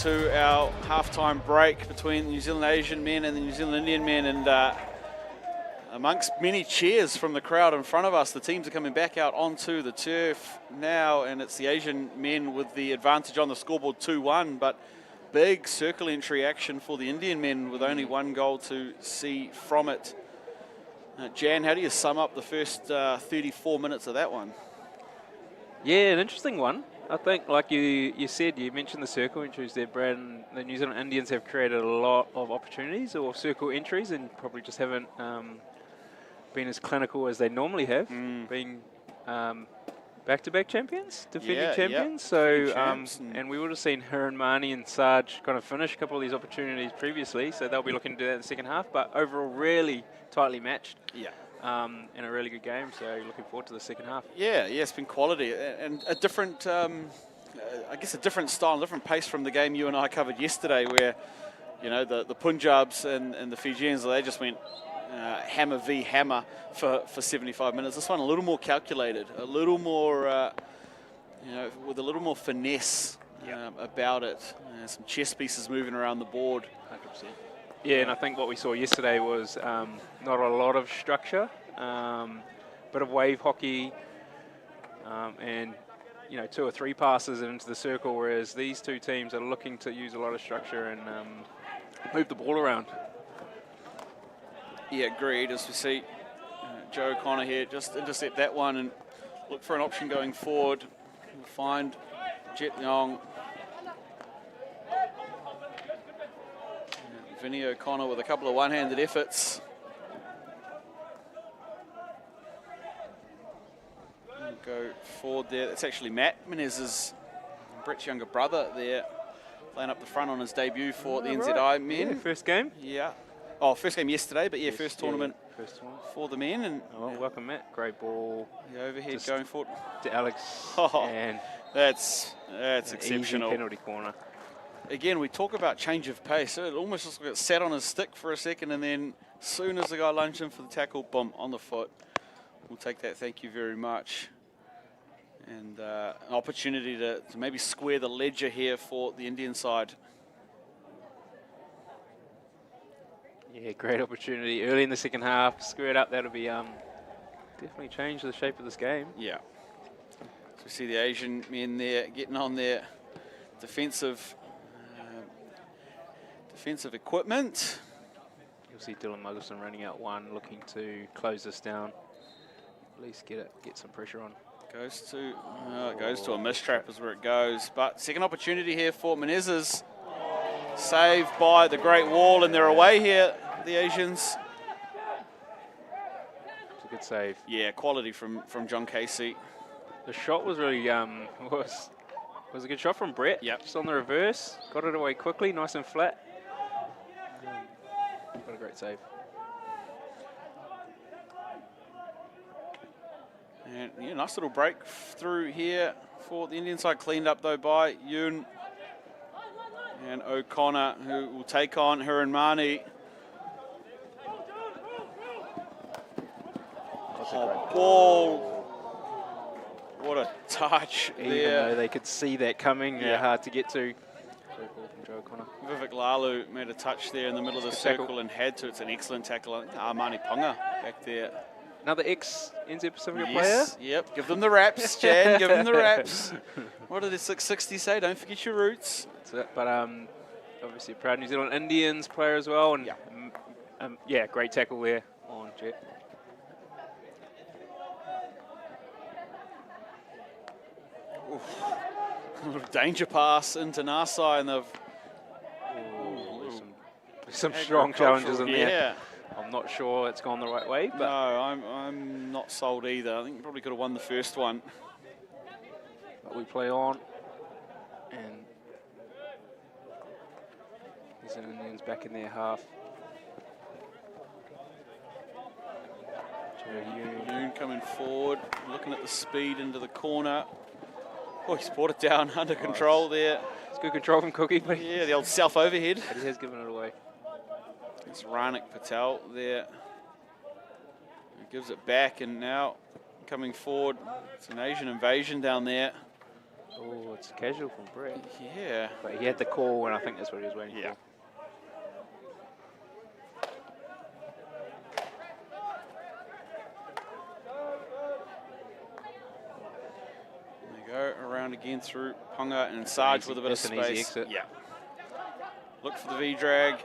Speaker 2: into our halftime break between the New Zealand Asian men and the New Zealand Indian men, and amongst many cheers from the crowd in front of us, the teams are coming back out onto the turf now, and it's the Asian men with the advantage on the scoreboard 2-1, but big circle entry action for the Indian men with only one goal to see from it. Jan, how do you sum up the first 34 minutes of that one?
Speaker 3: Yeah, an interesting one. I think, like you said, you mentioned the circle entries there, Brad, and the New Zealand Indians have created a lot of opportunities or circle entries and probably just haven't been as clinical as they normally have, being back-to-back champions, defending champions. So, and we would have seen Hiran Mani and Sarge kind of finish a couple of these opportunities previously, so they'll be looking to do that in the second half, but overall really tightly matched.
Speaker 2: Yeah.
Speaker 3: And a really good game, so looking forward to the second half.
Speaker 2: Yeah, it's been quality and a different, I guess a different style, different pace from the game you and I covered yesterday, where, you know, the Punjabs and the Fijians, they just went hammer v hammer for 75 minutes. This one a little more calculated, a little more, you know, with a little more finesse about it. Some chess pieces moving around the board.
Speaker 3: 100%. Yeah, and I think what we saw yesterday was not a lot of structure, bit of wave hockey, and, you know, 2 or 3 passes into the circle, whereas these two teams are looking to use a lot of structure and move the ball around.
Speaker 2: Yeah, agreed. As we see Joe O'Connor here, just intercept that one and look for an option going forward. We'll find Jet Yong. Vinny O'Connor with a couple of one-handed efforts. We'll go forward there. That's actually Matt Menez's, Brett's younger brother there, playing up the front on his debut for the NZI men.
Speaker 3: Yeah, first game?
Speaker 2: Yeah. Oh, first game yesterday, but yeah,
Speaker 3: Yes,
Speaker 2: first tournament
Speaker 3: first one.
Speaker 2: for the men. And
Speaker 3: Welcome, Matt. Great ball.
Speaker 2: the overhead
Speaker 3: Just
Speaker 2: going forward.
Speaker 3: To Alex.
Speaker 2: And that's exceptional.
Speaker 3: Easy penalty corner.
Speaker 2: Again, we talk about change of pace. It almost looks like it sat on his stick for a second, and then as soon as the guy lunged in for the tackle, boom, on the foot. We'll take that, thank you very much. And an opportunity to maybe square the ledger here for the Indian side.
Speaker 3: Yeah, great opportunity early in the second half. Square it up, that'll be definitely change the shape of this game.
Speaker 2: Yeah. So we see the Asian men there getting on their defensive equipment.
Speaker 3: You'll see Dylan Muggelson running out one, looking to close this down. At least get some pressure on.
Speaker 2: Goes to a mistrap is where it goes. But second opportunity here for Menezes. Saved by the Great Wall, and they're away here, the Asians.
Speaker 3: It's a good save.
Speaker 2: Yeah, quality from John Casey.
Speaker 3: The shot was really was a good shot from Brett.
Speaker 2: Yep.
Speaker 3: Just on the reverse, got it away quickly, nice and flat. What a great save.
Speaker 2: And yeah, nice little breakthrough here for the Indian side, cleaned up though by Yoon and O'Connor, who will take on Hiran Mani. Ball. What a touch
Speaker 3: Even
Speaker 2: there.
Speaker 3: though they could see that coming, they're hard to get to. Great ball from Joe O'Connor.
Speaker 2: Vivek Lalu made a touch there in the middle of the
Speaker 3: Good
Speaker 2: circle
Speaker 3: tackle.
Speaker 2: and had to. It's an excellent tackle. Armani Ponga back there.
Speaker 3: Another ex-NZ Pacifica
Speaker 2: Yes, yep. Give them the raps, Jan. Give them the raps. What did the 660 say? Don't forget your roots.
Speaker 3: player. But obviously a proud New Zealand Indians player as well. And yeah, great tackle there on Jet.
Speaker 2: A little danger pass into Nasai, and they've
Speaker 3: Some strong challenges in there.
Speaker 2: Yeah.
Speaker 3: I'm not sure it's gone the right way, but
Speaker 2: No, I'm not sold either. I think probably could have won the first one.
Speaker 3: but we play on. And New Zealand Indians back in their half.
Speaker 2: Yoon coming forward, looking at the speed into the corner. Oh, he's brought it down under control there.
Speaker 3: It's good control from Cookie, but
Speaker 2: Yeah, the old self overhead.
Speaker 3: he has given it away.
Speaker 2: It's Ranik Patel there. He gives it back, and now coming forward, it's an Asian invasion down there.
Speaker 3: Oh, it's casual from Brett.
Speaker 2: Yeah.
Speaker 3: But he had the call, and I think that's what he was waiting
Speaker 2: Yeah.
Speaker 3: for.
Speaker 2: There you go, around again through Ponga and Sarge with a bit of
Speaker 3: That's an easy
Speaker 2: space.
Speaker 3: exit.
Speaker 2: Yeah. Look for the V-drag.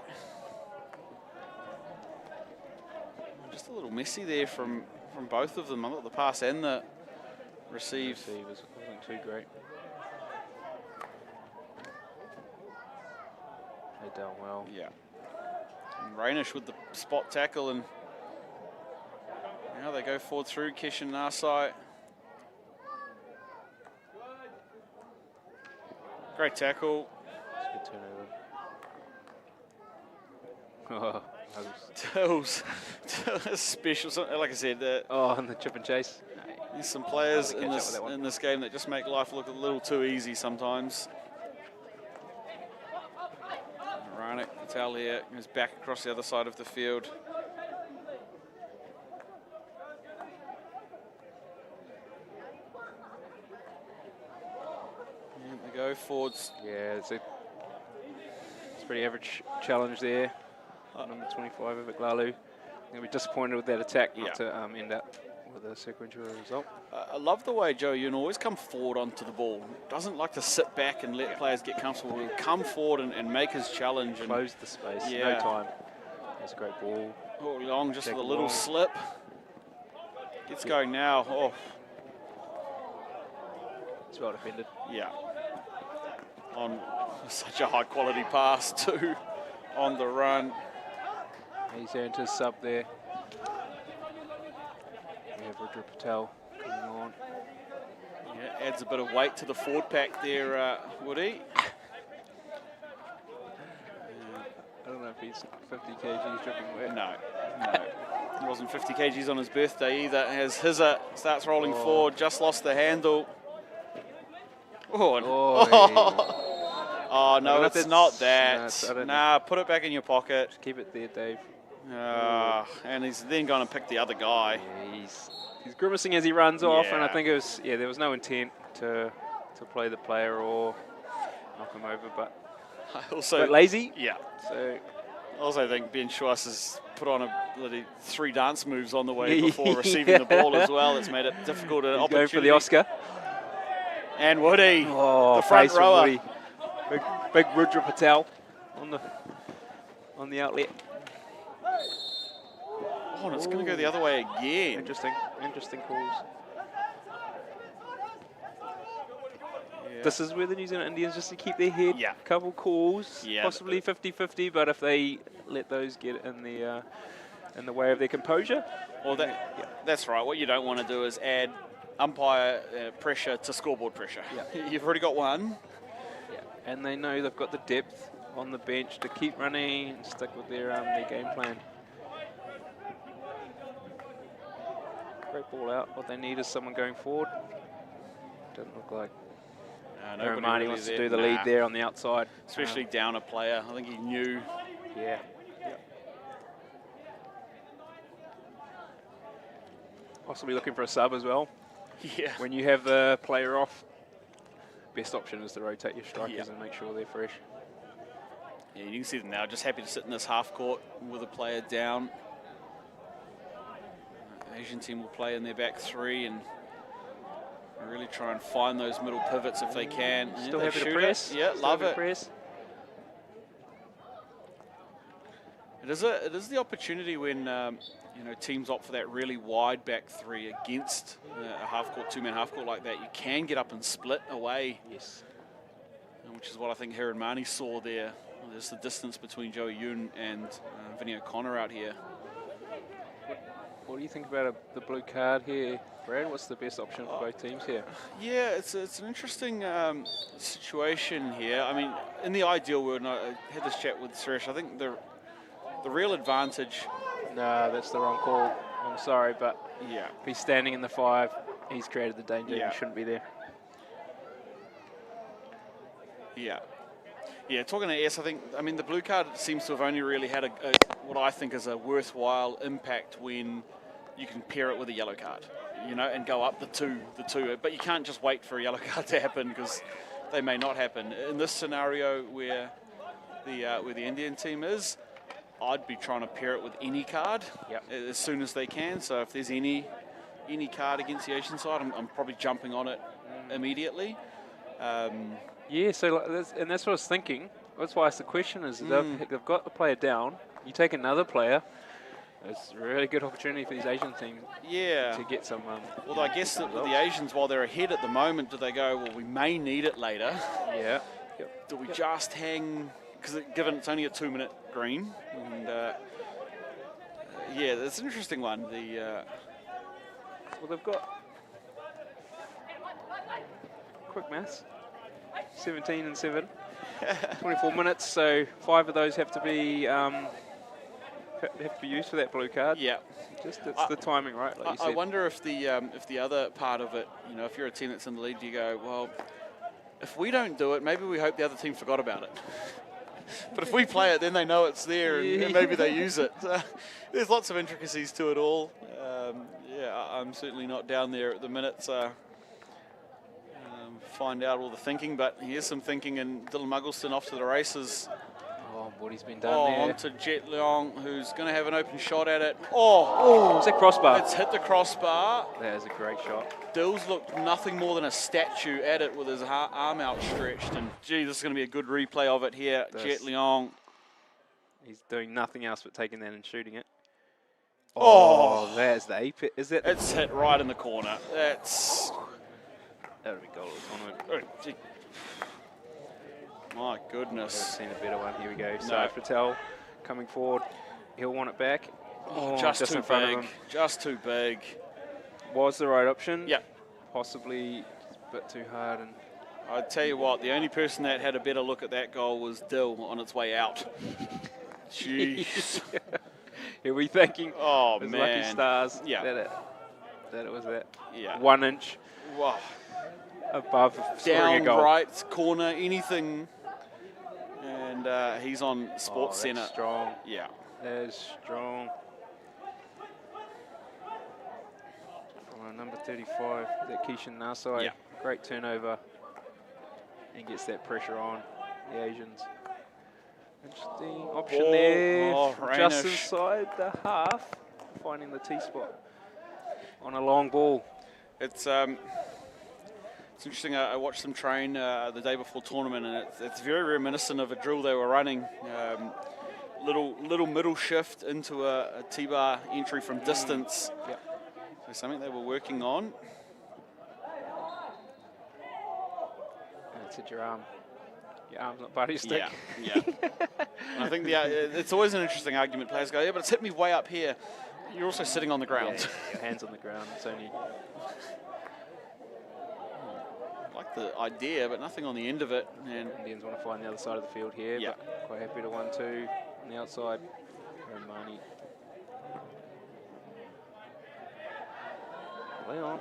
Speaker 2: Just a little messy there from both of them. I thought the pass and the receive.
Speaker 3: Wasn't too great. They done well.
Speaker 2: Yeah. And Rainish with the spot tackle, and now they go forward through Kish and Narsai. Great tackle.
Speaker 3: It's a good turnover.
Speaker 2: Tills. Special. Like I said,
Speaker 3: Oh, and the chip and chase.
Speaker 2: there's some players
Speaker 3: Gotta
Speaker 2: in
Speaker 3: catch up with that one.
Speaker 2: this game that just make life look a little too easy sometimes. Ranik Patel here goes back across the other side of the field. And they go forwards.
Speaker 3: Yeah, it's a pretty average challenge there. Number 25 of Glalu. Gonna be disappointed with that attack not to end up with a sequential result.
Speaker 2: I love the way Joe Yoon always come forward onto the ball. Doesn't like to sit back and let players get comfortable. He'll come forward and make his challenge. And
Speaker 3: Close the space,
Speaker 2: Yeah.
Speaker 3: no time. That's a great ball.
Speaker 2: oh, Long just
Speaker 3: Take
Speaker 2: with a
Speaker 3: it
Speaker 2: little
Speaker 3: long.
Speaker 2: slip. Gets going now. Oh,
Speaker 3: It's well defended.
Speaker 2: yeah. On such a high quality pass too on the run.
Speaker 3: He's earned his sub there. We have Rudra Patel coming on.
Speaker 2: Yeah, adds a bit of weight to the forward pack there, Woody.
Speaker 3: I don't know if he's 50 kgs dripping wet.
Speaker 2: No. He wasn't 50 kgs on his birthday either. As Hizza starts rolling forward, just lost the handle. Oh, and oh no, it's not that. Nah, put it back in your pocket.
Speaker 3: Just keep it there, Dave.
Speaker 2: And he's then going to pick the other guy.
Speaker 3: Yeah, he's grimacing as he runs off, and I
Speaker 2: Yeah.
Speaker 3: think it was there was no intent to play the player or knock him over, but lazy.
Speaker 2: Yeah.
Speaker 3: So
Speaker 2: I also think Ben Schweiss has put on a bloody 3 dance moves on the way before receiving the ball as well. It's made it difficult. An
Speaker 3: he's
Speaker 2: opportunity.
Speaker 3: going for the Oscar.
Speaker 2: And Woody,
Speaker 3: Oh,
Speaker 2: the front
Speaker 3: face from
Speaker 2: rower.
Speaker 3: Woody. Big Rudra Patel on the outlet.
Speaker 2: Oh, and it's going to go the other way again.
Speaker 3: Interesting calls.
Speaker 2: Yeah.
Speaker 3: This is where the New Zealand Indians just to keep their head.
Speaker 2: Yeah.
Speaker 3: Couple calls,
Speaker 2: Yeah,
Speaker 3: possibly 50-50, but if they let those get in the way of their composure.
Speaker 2: Well, that's right. What you don't want to do is add umpire pressure to scoreboard pressure.
Speaker 3: Yeah.
Speaker 2: You've already got one.
Speaker 3: Yeah. And they know they've got the depth on the bench to keep running and stick with their game plan. Great ball out. What they need is someone going forward. Doesn't look like
Speaker 2: Nobody
Speaker 3: Romani
Speaker 2: really
Speaker 3: wants to
Speaker 2: there.
Speaker 3: do the lead there on the outside.
Speaker 2: Especially down a player. I think he knew.
Speaker 3: Yeah. Possibly looking for a sub as well.
Speaker 2: Yeah.
Speaker 3: When you have the player off, best option is to rotate your strikers and make sure they're fresh.
Speaker 2: Yeah, you can see them now, just happy to sit in this half court with a player down. Asian team will play in their back 3 and really try and find those middle pivots if they can.
Speaker 3: Still
Speaker 2: They
Speaker 3: happy to
Speaker 2: shoot
Speaker 3: press.
Speaker 2: it. Yeah,
Speaker 3: Still
Speaker 2: love
Speaker 3: happy to
Speaker 2: it.
Speaker 3: press.
Speaker 2: It is the opportunity when teams opt for that really wide back 3 against a half court, 2-man half court like that. You can get up and split away.
Speaker 3: Yes.
Speaker 2: Which is what I think Hiranmani saw there. There's the distance between Joe Yoon and Vinny O'Connor out here.
Speaker 3: What do you think about the blue card here, Brad? What's the best option for both teams here?
Speaker 2: Yeah, it's an interesting situation here. I mean, in the ideal world, and I had this chat with Suresh, I think the real advantage...
Speaker 3: No, that's the wrong call. I'm sorry, but
Speaker 2: yeah,
Speaker 3: if he's standing in the 5, he's created the danger.
Speaker 2: Yeah.
Speaker 3: He shouldn't be there.
Speaker 2: Yeah, talking to S, I mean, the blue card seems to have only really had what I think is a worthwhile impact when you can pair it with a yellow card, you know, and go up the two. But you can't just wait for a yellow card to happen because they may not happen. In this scenario where the Indian team is, I'd be trying to pair it with any card as soon as they can. So if there's any card against the Asian side, I'm probably jumping on it immediately.
Speaker 3: Yeah, so that's what I was thinking. That's why I asked the question is they've got the player down. You take another player. It's a really good opportunity for these Asian teams to get some.
Speaker 2: Well, I guess that with the Asians, while they're ahead at the moment, do they go, well, we may need it later?
Speaker 3: Yeah.
Speaker 2: Do we just hang, because given it's only a 2-minute green, and yeah, that's an interesting one.
Speaker 3: Well, they've got quick maths, 17 and 7, 24 minutes. So 5 of those have to be used for that blue card.
Speaker 2: Yeah,
Speaker 3: just it's the timing, right? Like you said.
Speaker 2: I wonder if the other part of it, you know, if you're a team that's in the lead, you go, well, if we don't do it, maybe we hope the other team forgot about it. But if we play it, then they know it's there, and maybe they use it. There's lots of intricacies to it all. Yeah, I'm certainly not down there at the minute. So find out all the thinking, but here's some thinking, and Dylan Muggleston off to the races.
Speaker 3: Oh, what he's been done there.
Speaker 2: On to Jet Leong, who's going to have an open shot at it. Oh,
Speaker 3: it's a crossbar.
Speaker 2: It's hit the crossbar.
Speaker 3: That is a great shot.
Speaker 2: Dills looked nothing more than a statue at it with his arm outstretched, and gee, this is going to be a good replay of it here. Jet Leong.
Speaker 3: He's doing nothing else but taking that and shooting it.
Speaker 2: Oh,
Speaker 3: there's the apex. Is it?
Speaker 2: It's hit right in the corner. That's...
Speaker 3: That would be goal on it.
Speaker 2: My goodness.
Speaker 3: I've seen a better one. Here we go. So Patel coming forward. He'll want it back.
Speaker 2: Just too
Speaker 3: in front
Speaker 2: big.
Speaker 3: of him.
Speaker 2: Just too big.
Speaker 3: Was the right option.
Speaker 2: Yeah.
Speaker 3: Possibly a bit too hard. And
Speaker 2: I tell you what, the only person that had a better look at that goal was Dill on its way out. Jeez.
Speaker 3: He'll be thinking,
Speaker 2: man.
Speaker 3: lucky stars that it was that 1 inch above
Speaker 2: down
Speaker 3: goal.
Speaker 2: right corner, anything. And he's on Sports Centre.
Speaker 3: Strong.
Speaker 2: Yeah.
Speaker 3: That is strong. Number 35, that Keishan Nasai.
Speaker 2: Yeah.
Speaker 3: Great turnover. And gets that pressure on the Asians. Interesting option there. From Justin's side, the half. Finding the T-spot on a long ball.
Speaker 2: It's interesting. I watched them train the day before tournament, and it's very reminiscent of a drill they were running. Little middle shift into a T-bar entry from distance.
Speaker 3: Yep.
Speaker 2: So something they were working on.
Speaker 3: That's it, your arm. Your arm's not part of your stick.
Speaker 2: Yeah. I think it's always an interesting argument. Players go, yeah, but it's hit me way up here. You're also sitting on the ground.
Speaker 3: Yeah, your hand's on the ground. It's only...
Speaker 2: like the idea, but nothing on the end of it. And
Speaker 3: Indians want to find the other side of the field here, but quite happy to 1-2 on the outside. Romani. Leon.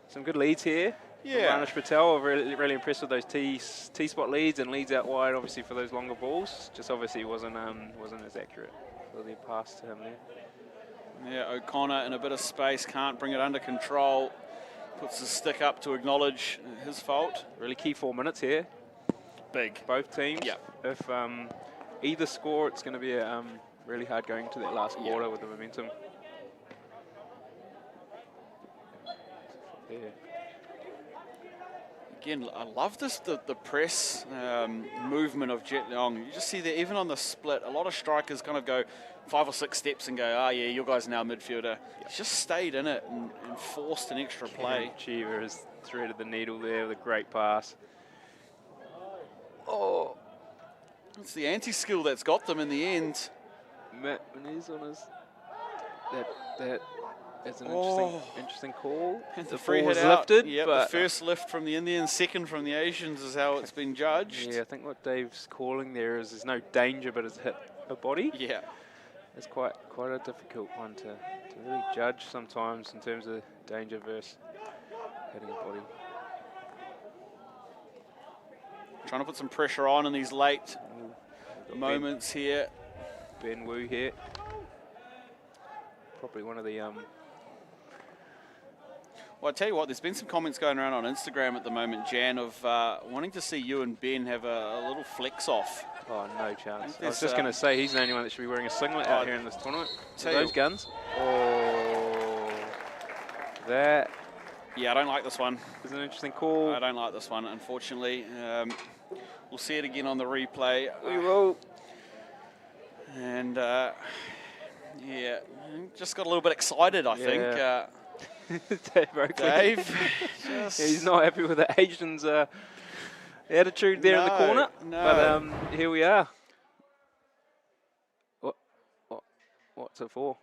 Speaker 3: Some good leads here.
Speaker 2: Yeah.
Speaker 3: Manish Patel, really impressed with those T-spot leads and leads out wide, obviously for those longer balls. Just obviously wasn't as accurate for the pass to him there.
Speaker 2: Yeah, O'Connor in a bit of space, can't bring it under control. Puts his stick up to acknowledge his fault.
Speaker 3: Really key 4 minutes here.
Speaker 2: Big.
Speaker 3: Both teams.
Speaker 2: Yeah.
Speaker 3: If either score, it's going to be really hard going to that last quarter with the momentum. Yeah.
Speaker 2: Again, I love the press movement of Jet Leong. You just see that even on the split, a lot of strikers kind of go 5 or 6 steps and go, yeah, you guys are now midfielder. He's just stayed in it and forced an extra play.
Speaker 3: Cheever has threaded the needle there with a great pass. Oh,
Speaker 2: it's the anti-skill that's got them in the end.
Speaker 3: Matt Menez on his... That is an interesting call.
Speaker 2: And the
Speaker 3: free
Speaker 2: ball
Speaker 3: hit
Speaker 2: was
Speaker 3: out.
Speaker 2: lifted,
Speaker 3: But
Speaker 2: the first lift from the Indians, second from the Asians is how it's been judged.
Speaker 3: Yeah, I think what Dave's calling there is there's no danger, but it's hit a body.
Speaker 2: Yeah.
Speaker 3: It's quite a difficult one to really judge sometimes in terms of danger versus hitting a body.
Speaker 2: Trying to put some pressure on in these late moments here.
Speaker 3: Ben Wu here. Probably one of the
Speaker 2: Well, I tell you what, there's been some comments going around on Instagram at the moment, Jan, of wanting to see you and Ben have a little flex off.
Speaker 3: oh, no chance. I
Speaker 2: There's,
Speaker 3: was just going to say he's the only one that should be wearing a singlet out here in this tournament. With
Speaker 2: Tell
Speaker 3: those
Speaker 2: you-
Speaker 3: guns. Oh, that
Speaker 2: Yeah, I don't like this one.
Speaker 3: is an interesting call.
Speaker 2: I don't like this one, unfortunately. We'll see it again on the replay.
Speaker 3: We will.
Speaker 2: And, yeah, just got a little bit excited, I think.
Speaker 3: Yeah. Dave Oakley.
Speaker 2: Dave, just...
Speaker 3: He's not happy with the Asians' attitude there in the
Speaker 2: No,
Speaker 3: corner.
Speaker 2: no.
Speaker 3: But here we are. What's it for?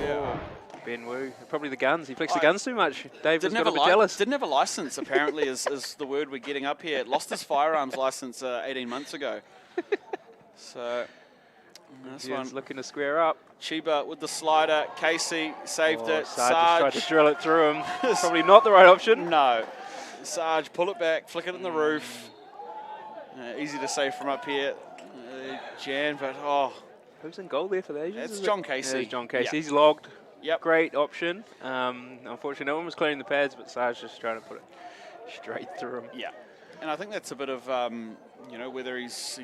Speaker 2: Yeah.
Speaker 3: Ben Wu. Probably the guns. He flicks the guns too much. Dave was
Speaker 2: Didn't
Speaker 3: got a bit jealous.
Speaker 2: didn't have a license, apparently, is the word we're getting up here. Lost his firearms license 18 months ago. So, this
Speaker 3: He's
Speaker 2: one.
Speaker 3: looking to square up.
Speaker 2: Chiba with the slider. Casey saved it.
Speaker 3: Sarge just tried to
Speaker 2: Sarge.
Speaker 3: drill it through him. Probably not the right option.
Speaker 2: No. Sarge, pull it back, flick it in the roof. Easy to say from up here. Jan, but
Speaker 3: Who's in goal there for the Asians?
Speaker 2: it's
Speaker 3: is it?
Speaker 2: John Casey.
Speaker 3: Yeah, it's John Casey.
Speaker 2: Yep.
Speaker 3: He's logged.
Speaker 2: Yep.
Speaker 3: Great option. Unfortunately, no one was clearing the pads, but Sarge just trying to put it straight through him.
Speaker 2: Yeah. And I think that's a bit of, you know, whether he's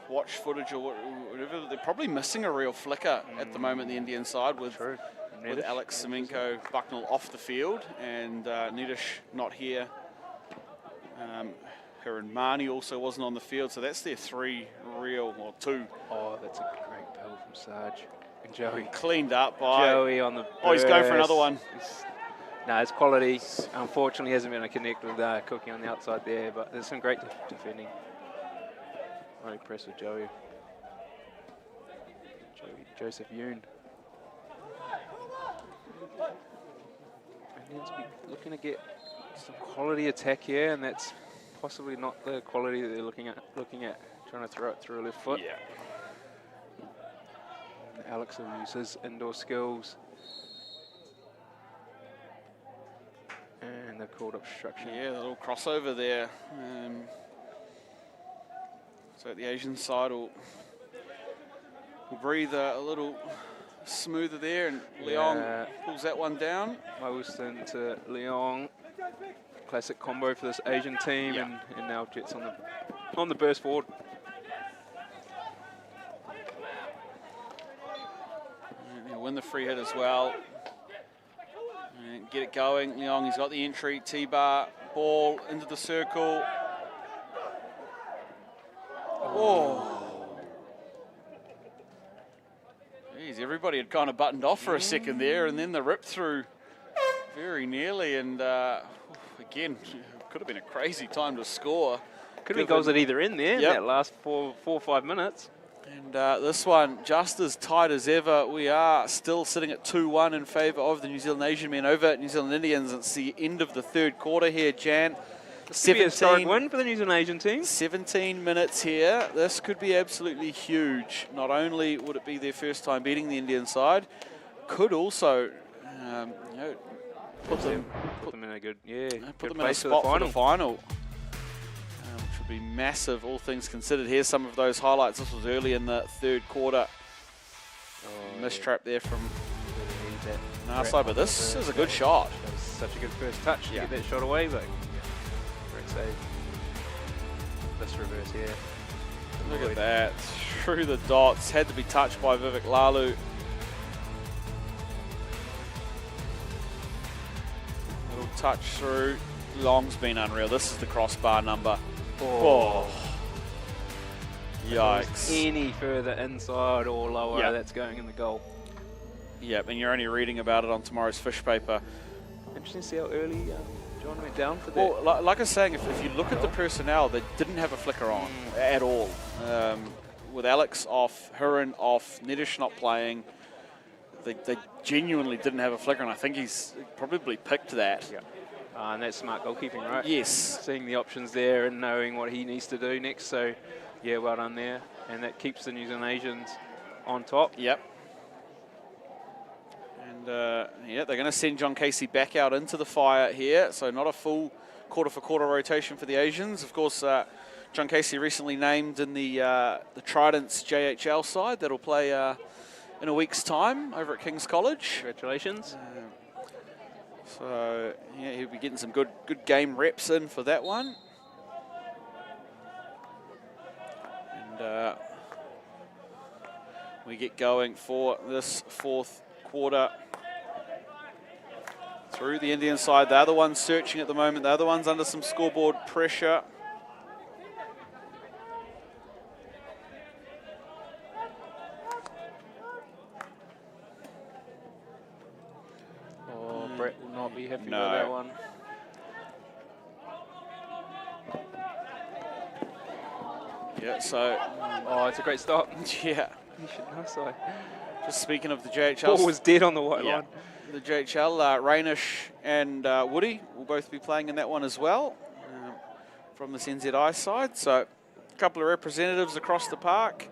Speaker 2: watched footage or whatever, they're probably missing a real flicker at the moment, the Indian side, with
Speaker 3: True.
Speaker 2: with Alex Semenko, Bucknell off the field, and Nidish not here. Her and Marnie also wasn't on the field, so that's their three real, or two.
Speaker 3: Oh, that's a great pill from Sarge. And Joey.
Speaker 2: Cleaned up by...
Speaker 3: Joey on the
Speaker 2: Oh, he's going for
Speaker 3: burst.
Speaker 2: another one.
Speaker 3: No, his quality, unfortunately, hasn't been able to connect with Cookie on the outside there, but there's some great defending. Very impressed with Joey. Joseph Yoon. Indians be looking to get some quality attack here, and that's possibly not the quality that they're looking at. Trying to throw it through a left foot.
Speaker 2: Yeah.
Speaker 3: Alex will use his indoor skills. And they've called obstruction.
Speaker 2: Yeah, a little crossover there. So the Asian side will breathe a little smoother there, and Leong pulls that one down.
Speaker 3: Wilson to Leong. Classic combo for this Asian team,
Speaker 2: Yeah.
Speaker 3: and now Jets on the burst forward.
Speaker 2: And he'll win the free hit as well. And get it going. Leong, he's got the entry. T-bar, ball into the circle. Oh. Jeez, everybody had kind of buttoned off for a second there, and then the rip through very nearly, and again, could have been a crazy time to score.
Speaker 3: Could have been goals at either end there in
Speaker 2: Yep.
Speaker 3: that last four or 5 minutes.
Speaker 2: And this one, just as tight as ever. We are still sitting at 2-1 in favour of the New Zealand Asian men over New Zealand Indians. It's the end of the third quarter here, Jan.
Speaker 3: This could be a historic win for the New Zealand Asian team.
Speaker 2: 17 minutes here. This could be absolutely huge. Not only would it be their first time beating the Indian side, could also you know, put them
Speaker 3: in a good,
Speaker 2: put
Speaker 3: good
Speaker 2: them in a
Speaker 3: place
Speaker 2: spot
Speaker 3: for the final.
Speaker 2: which would be massive, all things considered. Here's some of those highlights. This was early in the third quarter. Mistrap there from Narsai, but this is a good shot.
Speaker 3: That was such a good first touch to get that shot away, but great save. This reverse here.
Speaker 2: Look at that, through the dots, had to be touched by Vivek Lalu. Little touch through. Long's been unreal. This is the crossbar number. Oh. Yikes.
Speaker 3: Any further inside or lower,
Speaker 2: Yeah.
Speaker 3: that's going in the goal.
Speaker 2: Yep, and you're only reading about it on tomorrow's fish paper.
Speaker 3: Interesting to see how early John went down for that.
Speaker 2: Well, like I was saying, if you look at the personnel, they didn't have a flicker on at all. With Alex off, Hurin off, Nedish not playing, they genuinely didn't have a flicker, and I think he's probably picked that.
Speaker 3: Yeah. And that's smart goalkeeping, right?
Speaker 2: Yes.
Speaker 3: Seeing the options there and knowing what he needs to do next. So, yeah, well done there. And that keeps the New Zealand Asians on top.
Speaker 2: Yep. And yeah, they're going to send John Casey back out into the fire here. So not a full quarter-for-quarter rotation for the Asians. Of course, John Casey recently named in the Tridents JHL side that'll play in a week's time over at King's College.
Speaker 3: Congratulations.
Speaker 2: So yeah, he'll be getting some good game reps in for that one. And we get going for this fourth quarter. Through the Indian side, they're the ones searching at the moment. They're the ones under some scoreboard pressure.
Speaker 3: Oh, Brett will not be happy with
Speaker 2: No.
Speaker 3: that one.
Speaker 2: Yeah, so
Speaker 3: Oh, it's a great stop.
Speaker 2: yeah.
Speaker 3: You should know, so.
Speaker 2: Just speaking of the JHL.
Speaker 3: Ball was dead on the white line.
Speaker 2: The JHL, Rainish and Woody will both be playing in that one as well from this NZI side. So a couple of representatives across the park.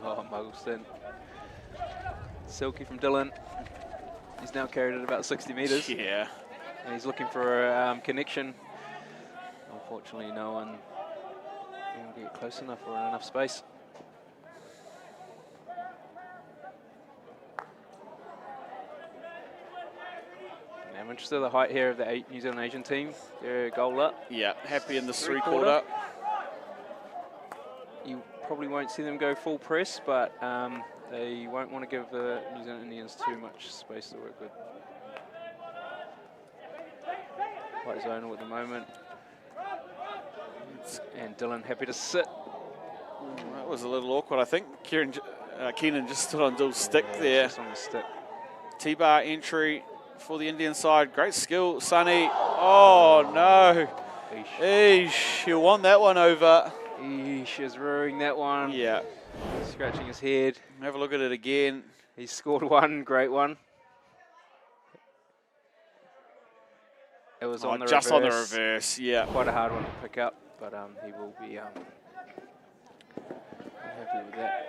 Speaker 3: Oh, Muggleston. Silky from Dylan. He's now carried at about 60 metres.
Speaker 2: Yeah.
Speaker 3: And he's looking for a connection. Unfortunately, no one will get close enough or in enough space. I'm interested in the height here of the New Zealand Asian team. They're a goal up.
Speaker 2: Yeah, happy in this
Speaker 3: Three-quarter.
Speaker 2: three-quarter.
Speaker 3: You probably won't see them go full press, but they won't want to give the New Zealand Indians too much space to work with. Quite zonal at the moment. And Dylan happy to sit.
Speaker 2: That was a little awkward, I think. Keenan just stood on dual stick there.
Speaker 3: Just on the stick.
Speaker 2: T-bar entry for the Indian side. Great skill, Sonny. Oh, no. Eesh, he'll want that one over.
Speaker 3: Eesh is ruining that one.
Speaker 2: Yeah.
Speaker 3: Scratching his head.
Speaker 2: Have a look at it again.
Speaker 3: He scored one, great one. It was on the
Speaker 2: just
Speaker 3: reverse.
Speaker 2: on the reverse, yeah.
Speaker 3: Quite a hard one to pick up, but he will be happy with that.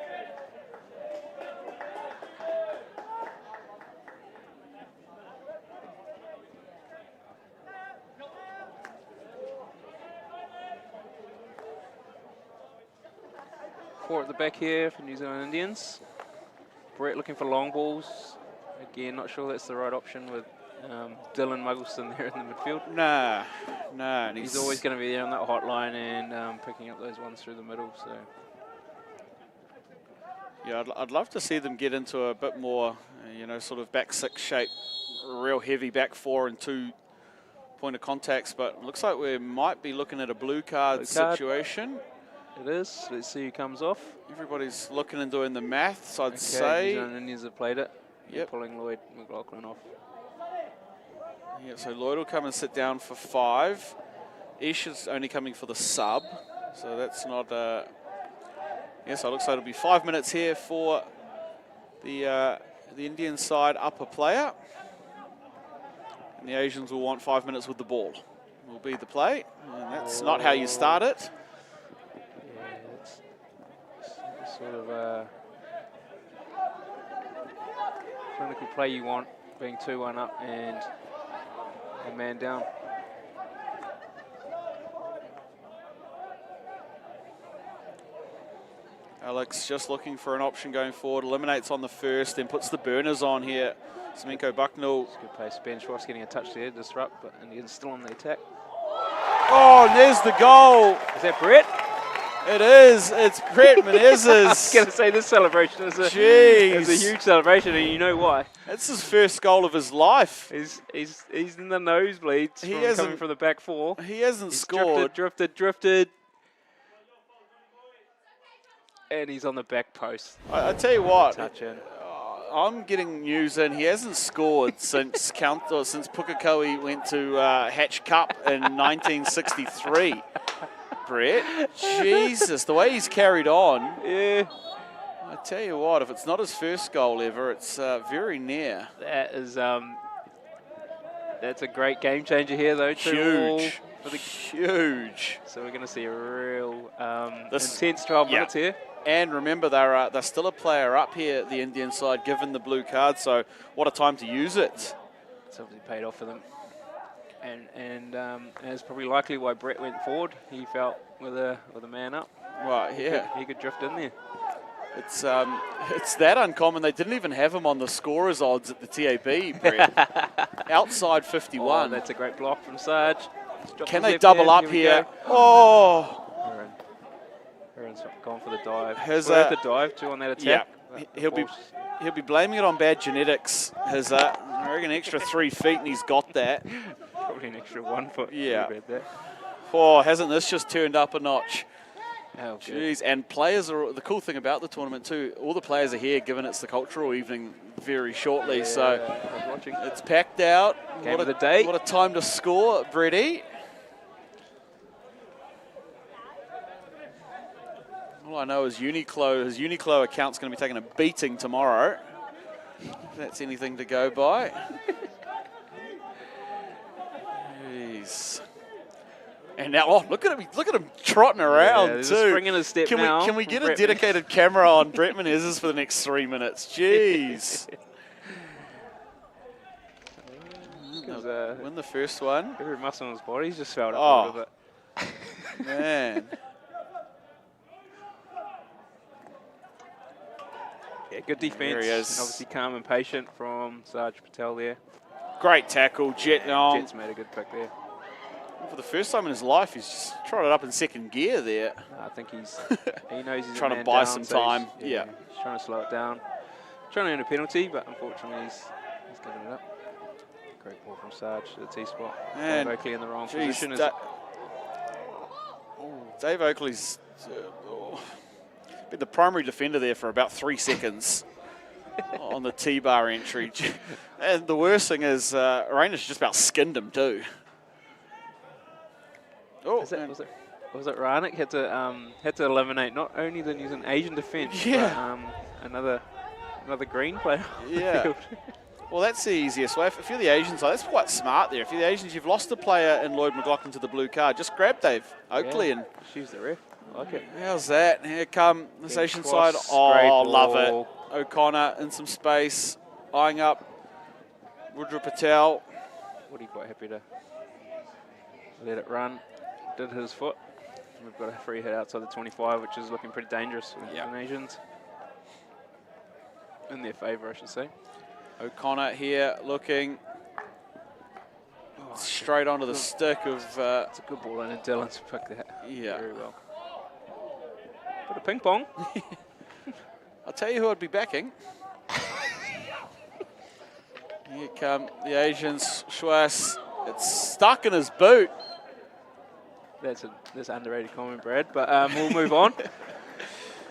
Speaker 3: Four at the back here for New Zealand Indians. Brett looking for long balls. Again, not sure that's the right option with Dylan Muggleston there in the midfield.
Speaker 2: Nah. And
Speaker 3: He's always going to be there on that hotline and picking up those ones through the middle. So
Speaker 2: yeah, I'd love to see them get into a bit more, sort of back six shape, real heavy back four and 2 point of contacts. But it looks like we might be looking at a blue card situation.
Speaker 3: It is. Let's see who comes off.
Speaker 2: Everybody's looking and doing the maths, I'd
Speaker 3: New
Speaker 2: say.
Speaker 3: Zealand Indians have played it.
Speaker 2: Yep.
Speaker 3: Pulling Lloyd McLaughlin off.
Speaker 2: Yeah, so Lloyd will come and sit down for 5. Ish is only coming for the sub, so that's not so it looks like it'll be 5 minutes here for the Indian side upper player. And the Asians will want 5 minutes with the ball. Will be the play, and that's not how you start it.
Speaker 3: Sort of clinical play you want, being 2-1 up and a man down.
Speaker 2: Alex just looking for an option going forward, eliminates on the first, then puts the burners on here. Semenko Bucknell.
Speaker 3: It's good pace. Ben Schwartz getting a touch there, disrupt, but Indians still on the attack.
Speaker 2: Oh, and there's the goal.
Speaker 3: Is that Brett?
Speaker 2: It is. It's Brett Menezes.
Speaker 3: I was going to say this celebration is a huge celebration, and you know why?
Speaker 2: It's his first goal of his life.
Speaker 3: He's in the nosebleeds coming from the back four.
Speaker 2: He hasn't scored.
Speaker 3: Drifted. And he's on the back post.
Speaker 2: I tell you what,
Speaker 3: Touch in.
Speaker 2: I'm getting news in. He hasn't scored since Pukekohe went to Hatch Cup in 1963. Brett, Jesus, the way he's carried on.
Speaker 3: Yeah.
Speaker 2: I tell you what, if it's not his first goal ever, it's very near.
Speaker 3: That is that's a great game changer here, though.
Speaker 2: Huge.
Speaker 3: So we're going to see a real intense 12 minutes here.
Speaker 2: And remember, they're still a player up here, the Indian side, given the blue card. So what a time to use it.
Speaker 3: It's obviously paid off for them. And it's probably likely why Brett went forward. He felt with a man up.
Speaker 2: Right, yeah.
Speaker 3: He could drift in there.
Speaker 2: It's that uncommon. They didn't even have him on the scorers odds at the TAB, Brett. Outside 51.
Speaker 3: Oh, that's a great block from Sarge.
Speaker 2: Can they double up here? Oh!
Speaker 3: Aaron's gone for the dive.
Speaker 2: Has
Speaker 3: Worth the dive too on that attack.
Speaker 2: Yeah, he'll be blaming it on bad genetics. I reckon an extra 3 feet and he's got that.
Speaker 3: Probably an extra 1 foot.
Speaker 2: Yeah. Oh, hasn't this just turned up a notch?
Speaker 3: Oh,
Speaker 2: jeez, and players are, the cool thing about the tournament too, all the players are here given it's the cultural evening very shortly,
Speaker 3: yeah,
Speaker 2: so
Speaker 3: I was watching.
Speaker 2: it's packed out.
Speaker 3: Game of the day.
Speaker 2: What a time to score, Bretty. All I know is his Uniqlo account's going to be taking a beating tomorrow. If that's anything to go by. Jeez. And now, oh, look at him trotting around
Speaker 3: there's
Speaker 2: too.
Speaker 3: A spring in his step now.
Speaker 2: Can we get a dedicated camera on Brett Menezes for the next 3 minutes? Jeez. Win the first one.
Speaker 3: Every muscle in his body's just felt up a little bit.
Speaker 2: Man.
Speaker 3: Yeah, good defense.
Speaker 2: There he is.
Speaker 3: And obviously calm and patient from Sarge Patel there.
Speaker 2: Great tackle, Jet.
Speaker 3: Jet's made a good pick there.
Speaker 2: For the first time in his life, he's just trotted up in second gear there.
Speaker 3: I think he knows he's
Speaker 2: trying
Speaker 3: a
Speaker 2: to
Speaker 3: man
Speaker 2: buy
Speaker 3: down,
Speaker 2: some
Speaker 3: so
Speaker 2: time.
Speaker 3: He's trying to slow it down. Trying to earn a penalty, but unfortunately he's giving it up. Great ball from Sarge to the T-spot. Dave Oakley in the wrong position.
Speaker 2: Dave Oakley's been the primary defender there for about 3 seconds on the T-bar entry. And the worst thing is Rainish just about skinned him too. Oh,
Speaker 3: was it Ranik had to eliminate not only the New Zealand Asian defence, but another green player.
Speaker 2: Yeah. Well, that's the easiest way. If you're the Asian side, that's quite smart there. If you're the Asians, you've lost a player in Lloyd McLaughlin to the blue card. Just grab Dave Oakley and
Speaker 3: choose the ref. I like it.
Speaker 2: How's that? Here come this
Speaker 3: Big
Speaker 2: Asian
Speaker 3: cross,
Speaker 2: side. Oh, love
Speaker 3: ball.
Speaker 2: it. O'Connor in some space, eyeing up Rudra Patel.
Speaker 3: Woody quite happy to let it run. Did his foot. We've got a free hit outside the 25, which is looking pretty dangerous for the Indonesians. In their favour, I should say.
Speaker 2: O'Connor here looking straight onto the stick of...
Speaker 3: it's a good ball, and Dylan's picked that very well. Bit of ping pong.
Speaker 2: I'll tell you who I'd be backing. Here come the Asians. Schwarz. It's stuck in his boot.
Speaker 3: That's underrated comment, Brad, but we'll move on.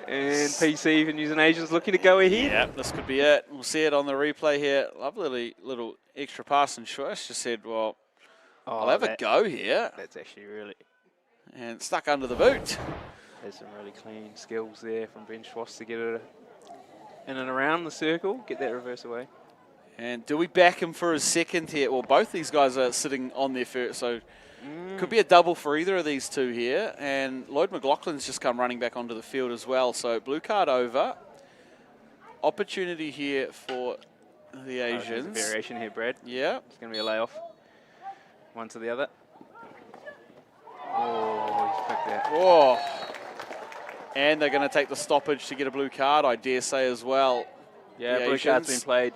Speaker 3: And PC for New Zealand Asians looking to go ahead.
Speaker 2: Yeah, this could be it. We'll see it on the replay here. Lovely little extra pass, and Schwarz just said, well, I'll have a go here.
Speaker 3: That's actually really...
Speaker 2: And stuck under the boot.
Speaker 3: There's some really clean skills there from Ben Schwarz to get it in and around the circle, get that reverse away.
Speaker 2: And do we back him for his second here? Well, both these guys are sitting on their first, so could be a double for either of these two here. And Lloyd McLaughlin's just come running back onto the field as well. So blue card over. Opportunity here for the Asians.
Speaker 3: There's a variation here, Brad.
Speaker 2: Yeah.
Speaker 3: It's going to be a layoff. One to the other. Oh, he's picked that.
Speaker 2: Oh. And they're going to take the stoppage to get a blue card, I dare say, as well.
Speaker 3: Yeah, blue card's been played.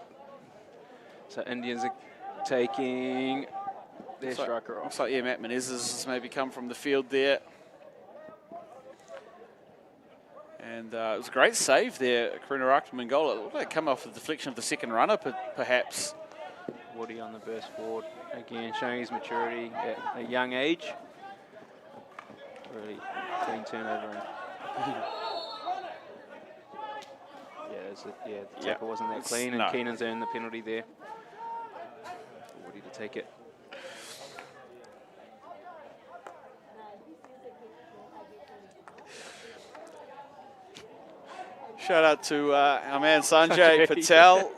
Speaker 3: So Indians are taking their striker off.
Speaker 2: Looks like, Matt Menezes has maybe come from the field there. And it was a great save there, Karina Rakta-Mangola. It looked like it came off the deflection of the second runner, perhaps.
Speaker 3: Woody on the burst forward. Again, showing his maturity at a young age. Really clean turnover. The tackle wasn't that clean, and Keenan's earned the penalty there. Woody to take it.
Speaker 2: Shout out to our man Sanjay Patel.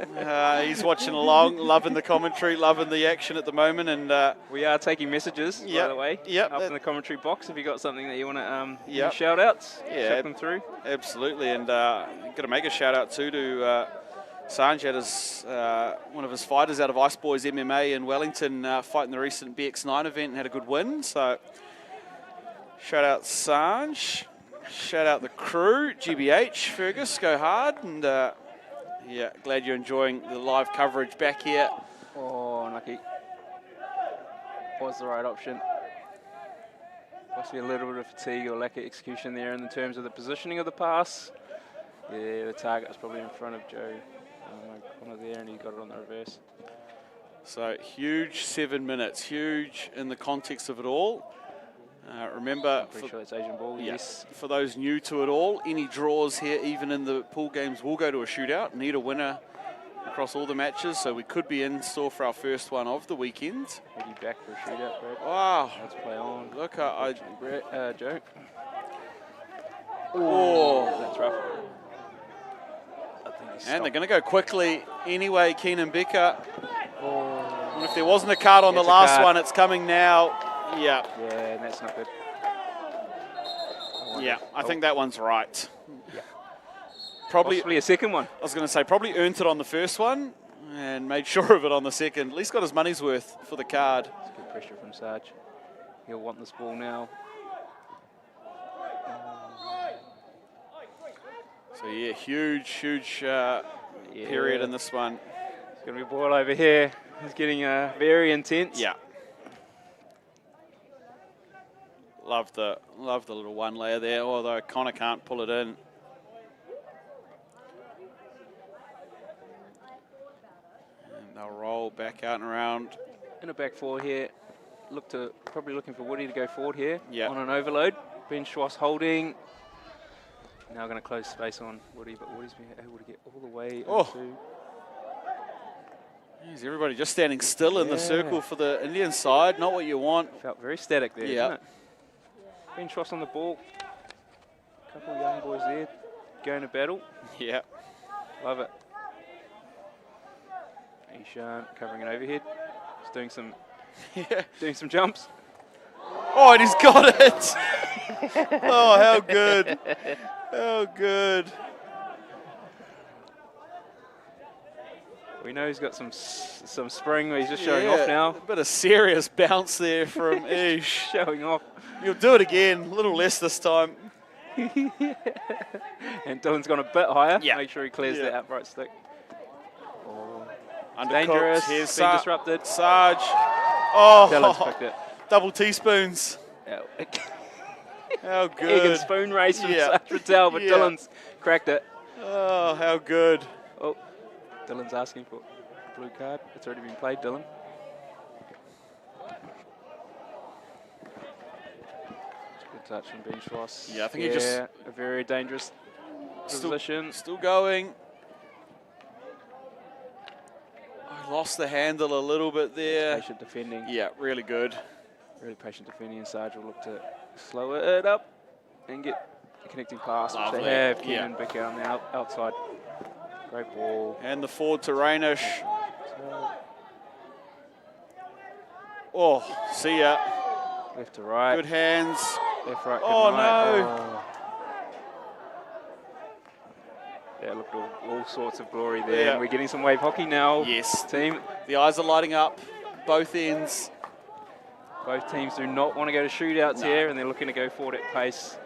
Speaker 2: He's watching along, loving the commentary, loving the action at the moment. And
Speaker 3: we are taking messages, by the way, up in the commentary box. If you got something that you want to shout outs, check them through.
Speaker 2: Absolutely, and got to make a shout out too to Sanj had one of his fighters out of Ice Boys MMA in Wellington fighting the recent BX9 event and had a good win. So shout out Sanj, shout out the crew, GBH, Fergus, go hard, and yeah, glad you're enjoying the live coverage back here.
Speaker 3: Oh, unlucky. Was the right option. Possibly a little bit of fatigue or lack of execution there in terms of the positioning of the pass. Yeah, the target was probably in front of Joe Connor there, and he got it on the reverse.
Speaker 2: So huge 7 minutes, huge in the context of it all. Remember,
Speaker 3: I'm pretty sure that's Asian ball, yes.
Speaker 2: For those new to it all, any draws here, even in the pool games, will go to a shootout. Need a winner across all the matches, so we could be in store for our first one of the weekend.
Speaker 3: Ready back for a shootout, Brad.
Speaker 2: Wow.
Speaker 3: Let's play on.
Speaker 2: Look,
Speaker 3: Joe.
Speaker 2: Oh,
Speaker 3: that's rough.
Speaker 2: And they're going to go quickly anyway, Keenan Becker.
Speaker 3: Oh.
Speaker 2: And if there wasn't a card on the last one, it's coming now. Yeah.
Speaker 3: Yeah, and that's not good.
Speaker 2: Yeah, I think that one's right.
Speaker 3: Yeah.
Speaker 2: Possibly
Speaker 3: a second one.
Speaker 2: I was going to say, probably earned it on the first one and made sure of it on the second. At least got his money's worth for the card.
Speaker 3: That's good pressure from Sarge. He'll want this ball now.
Speaker 2: So yeah, huge period in this one.
Speaker 3: It's going to be a ball over here. It's getting very intense.
Speaker 2: Yeah. Love the little one layer there, although Connor can't pull it in. And they'll roll back out and around.
Speaker 3: In a back four here. Probably looking for Woody to go forward here.
Speaker 2: Yeah.
Speaker 3: On an overload. Ben Schwass holding. Now going to close space on Woody, but Woody's been able to get all the way into.
Speaker 2: Is everybody just standing still in the circle for the Indian side? Not what you want.
Speaker 3: Felt very static there,
Speaker 2: yeah.
Speaker 3: didn't it? Ben Schwass on the ball. A couple of young boys there going to battle.
Speaker 2: Yeah.
Speaker 3: Love it. Ishan covering an overhead. Just doing some jumps.
Speaker 2: Oh, and he's got it. Oh, how good. How good.
Speaker 3: We know he's got some spring where he's just showing off now.
Speaker 2: A bit of serious bounce there from Ish.
Speaker 3: Showing off.
Speaker 2: You'll do it again, a little less this time.
Speaker 3: And Dylan's gone a bit higher.
Speaker 2: Yeah.
Speaker 3: Make sure he clears that upright stick.
Speaker 2: Dangerous.
Speaker 3: Here's been disrupted.
Speaker 2: Sarge. Oh,
Speaker 3: Dylan's picked it.
Speaker 2: Double teaspoons. How good.
Speaker 3: Egg and spoon race from Sarge Patel, but Dylan's cracked it.
Speaker 2: Oh, how good.
Speaker 3: Oh, Dylan's asking for a blue card. It's already been played, Dylan. Good touch from Ben Schwass.
Speaker 2: Yeah, I think he just...
Speaker 3: a very dangerous position.
Speaker 2: Still going. I lost the handle a little bit there.
Speaker 3: Patient defending.
Speaker 2: Yeah, really good.
Speaker 3: Really patient defending, and Sarge will look to slow it up and get the connecting pass, which they have. Keenan Becker on the outside. Great ball.
Speaker 2: And the forward to Rainish. Oh, see ya.
Speaker 3: Left to right.
Speaker 2: Good hands.
Speaker 3: Left, right,
Speaker 2: oh,
Speaker 3: right.
Speaker 2: no.
Speaker 3: Oh. Yeah, look, all sorts of glory there.
Speaker 2: Yeah.
Speaker 3: And we're getting some wave hockey now.
Speaker 2: Yes.
Speaker 3: Team.
Speaker 2: The eyes are lighting up, both ends.
Speaker 3: Both teams do not want to go to shootouts here, and they're looking to go forward at pace.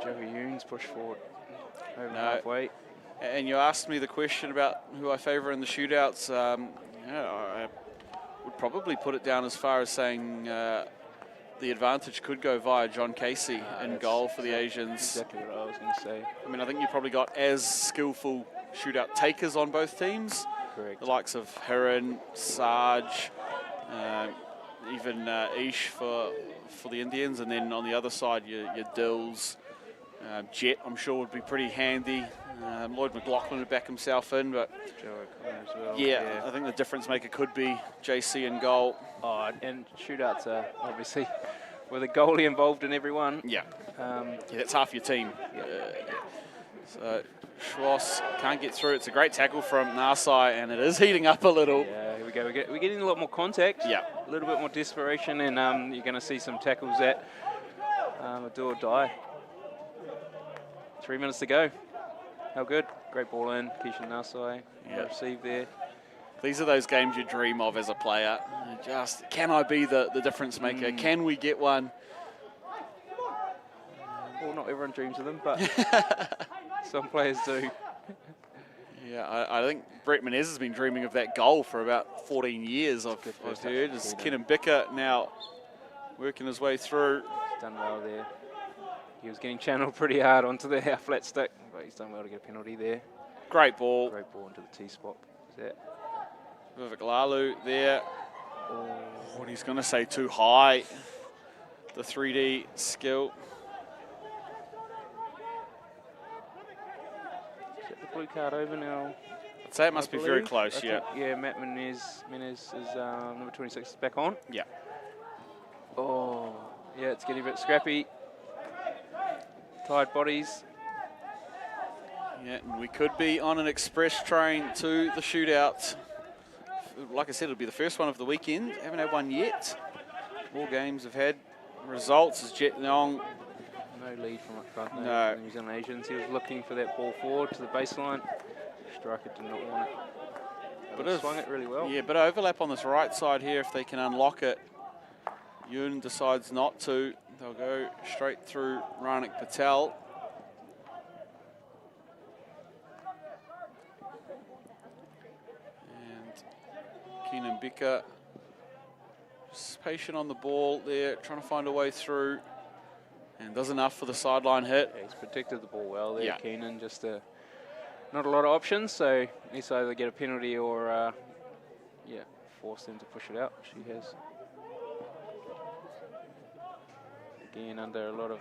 Speaker 3: Joey Yoons push forward over halfway.
Speaker 2: And you asked me the question about who I favour in the shootouts. I would probably put it down as far as saying the advantage could go via John Casey in goal for the Asians.
Speaker 3: Exactly what I was going to say.
Speaker 2: I mean, I think you probably got as skillful shootout takers on both teams.
Speaker 3: Correct.
Speaker 2: The likes of Hiran, Sarge, even Ish for the Indians, and then on the other side your Dills, Jet I'm sure would be pretty handy. Lloyd McLaughlin would back himself in, but
Speaker 3: Joe O'Connor as well.
Speaker 2: yeah, I think the difference maker could be JC in goal.
Speaker 3: Oh, and shootouts are obviously with a goalie involved in every one.
Speaker 2: Yeah, that's half your team. So Schwass can't get through. It's a great tackle from Narsai, and it is heating up a little.
Speaker 3: Yeah, here we go. We're getting a lot more contact.
Speaker 2: Yeah.
Speaker 3: A little bit more desperation, and you're going to see some tackles that a do or die. 3 minutes to go. how good. Great ball in. Keishan Nasai.
Speaker 2: Yeah.
Speaker 3: Received there.
Speaker 2: These are those games you dream of as a player. Just, can I be the difference maker? Can we get one?
Speaker 3: Well, not everyone dreams of them, but some players do.
Speaker 2: Yeah, I think Brett Menez has been dreaming of that goal for about 14 years, I've heard. As Kenan Bicker now working his way through.
Speaker 3: He's done well there. He was getting channeled pretty hard onto the flat stick, but he's done well to get a penalty there.
Speaker 2: Great ball.
Speaker 3: Great ball into the T spot. Is that?
Speaker 2: Vivek Lalu there. Oh, and he's going to say too high. The 3D skill.
Speaker 3: Is that the blue card over now?
Speaker 2: I'd say it must be very close, yeah.
Speaker 3: Yeah, Matt Menez is number 26 is back on.
Speaker 2: Yeah.
Speaker 3: Oh, yeah, it's getting a bit scrappy. Tired bodies.
Speaker 2: Yeah, and we could be on an express train to the shootout. Like I said, it'll be the first one of the weekend. Haven't had one yet. All games have had results as Jet Nyong.
Speaker 3: No lead from up front.
Speaker 2: No.
Speaker 3: The New Zealand Asians. He was looking for that ball forward to the baseline. Striker did not want it. But he swung it really well.
Speaker 2: Yeah, but overlap on this right side here if they can unlock it. Yoon decides not to. They'll go straight through Ranik Patel. And Keenan Bicker just patient on the ball there, trying to find a way through. And does enough for the sideline hit.
Speaker 3: Yeah, he's protected the ball well there,
Speaker 2: Yeah.
Speaker 3: Keenan. Just not a lot of options, so needs to either get a penalty or yeah, force them to push it out. She has. Again, under a lot of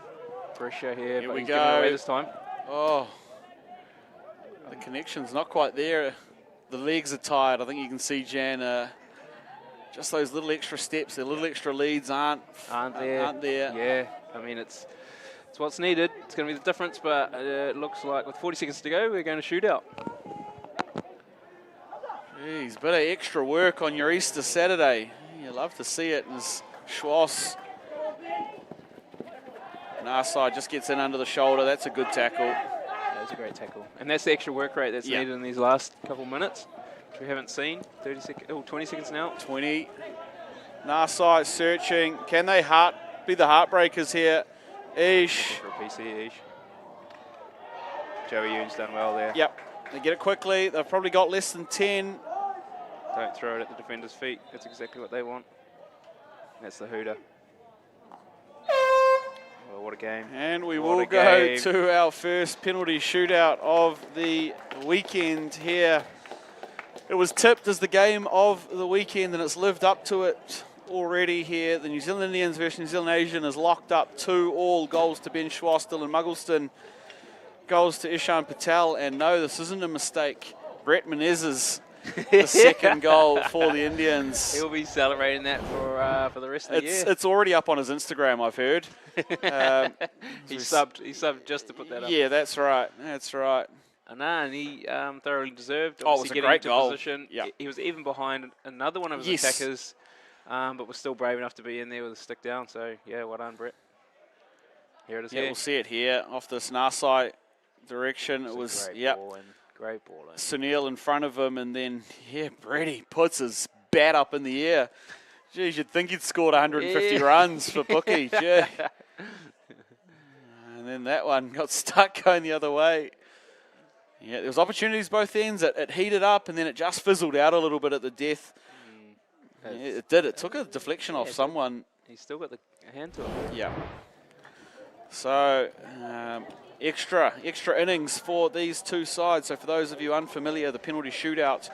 Speaker 3: pressure here,
Speaker 2: Here
Speaker 3: but
Speaker 2: we
Speaker 3: he's
Speaker 2: go.
Speaker 3: giving it away this time.
Speaker 2: Oh, the connection's not quite there. The legs are tired. I think you can see Jan. Just those little extra steps, the little extra leads aren't there.
Speaker 3: Yeah, I mean it's what's needed. It's going to be the difference, but it looks like with 40 seconds to go, we're going to shoot out.
Speaker 2: Jeez, bit of extra work on your Easter Saturday. You love to see it. As Schwass, Narside just gets in under the shoulder. That's a good tackle.
Speaker 3: That was a great tackle, and that's the extra work rate that's needed in these last couple minutes, which we haven't seen. 20 seconds now.
Speaker 2: 20. Narside searching. Can they be the heartbreakers here? Ish.
Speaker 3: For a PC, Ish. Joey Yoon's done well there.
Speaker 2: Yep. They get it quickly. They've probably got less than 10.
Speaker 3: Don't throw it at the defender's feet. That's exactly what they want. That's the hooter. Oh, what a game.
Speaker 2: And we will go to our first penalty shootout of the weekend here. It was tipped as the game of the weekend, and it's lived up to it already here. The New Zealand Indians versus New Zealand Asian is locked up 2-2. Goals to Ben Schwass, Dylan Muggleston. Goals to Ishan Patel. And no, this isn't a mistake. Brett Menez's the second goal for the Indians.
Speaker 3: He'll be celebrating that for the rest of the year.
Speaker 2: It's already up on his Instagram, I've heard.
Speaker 3: He subbed just to put that up.
Speaker 2: Yeah, that's right. That's right.
Speaker 3: And he thoroughly deserved.
Speaker 2: Oh, it was a great goal.
Speaker 3: Position.
Speaker 2: Yeah.
Speaker 3: He was even behind another one of his attackers, but was still brave enough to be in there with a stick down. So, yeah, well done, Brett. Here it is.
Speaker 2: Yeah, we'll see it here off this Narsai direction. It was,
Speaker 3: Great ball in.
Speaker 2: Sunil in front of him, and then, Brady puts his bat up in the air. Geez, you'd think he'd scored 150 runs for Bookie. Gee. And then that one got stuck going the other way. Yeah, there was opportunities both ends. It heated up, and then it just fizzled out a little bit at the death. Yeah, it did. It took a deflection off someone.
Speaker 3: He's still got the hand to it.
Speaker 2: Yeah. So, extra innings for these two sides. So for those of you unfamiliar, the penalty shootout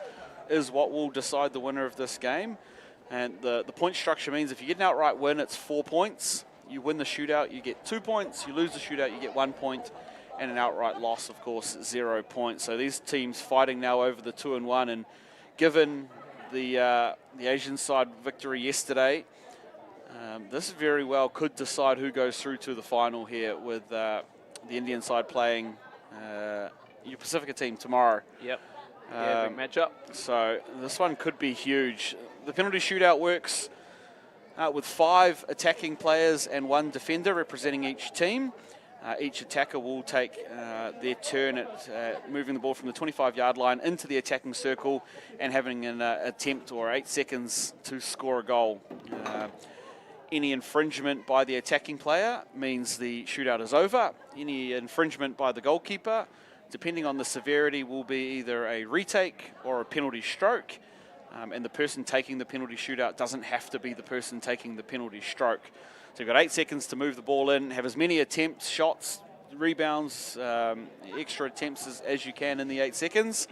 Speaker 2: is what will decide the winner of this game. And the point structure means if you get an outright win, it's 4 points. You win the shootout, you get 2 points. You lose the shootout, you get 1 point. And an outright loss, of course, 0 points. So these teams fighting now over the 2-1. And given the Asian side victory yesterday, this very well could decide who goes through to the final here with the Indian side playing your Pacifica team tomorrow.
Speaker 3: Yep. Big matchup.
Speaker 2: So this one could be huge. The penalty shootout works with 5 attacking players and 1 defender representing each team. Each attacker will take their turn at moving the ball from the 25-yard line into the attacking circle and having an attempt or 8 seconds to score a goal. Any infringement by the attacking player means the shootout is over. Any infringement by the goalkeeper, depending on the severity, will be either a retake or a penalty stroke. And the person taking the penalty shootout doesn't have to be the person taking the penalty stroke. So you've got 8 seconds to move the ball in, have as many attempts, shots, rebounds, extra attempts as you can in the 8 seconds.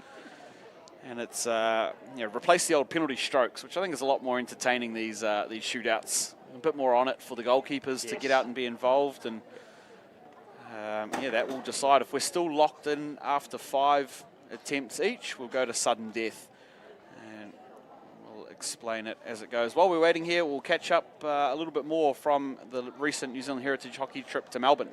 Speaker 2: And it's replace the old penalty strokes, which I think is a lot more entertaining, these shootouts. A bit more on it for the goalkeepers to get out and be involved. And that will decide. If we're still locked in after 5 attempts each, we'll go to sudden death. Explain it as it goes. While we're waiting here, we'll catch up a little bit more from the recent New Zealand Heritage Hockey trip to Melbourne.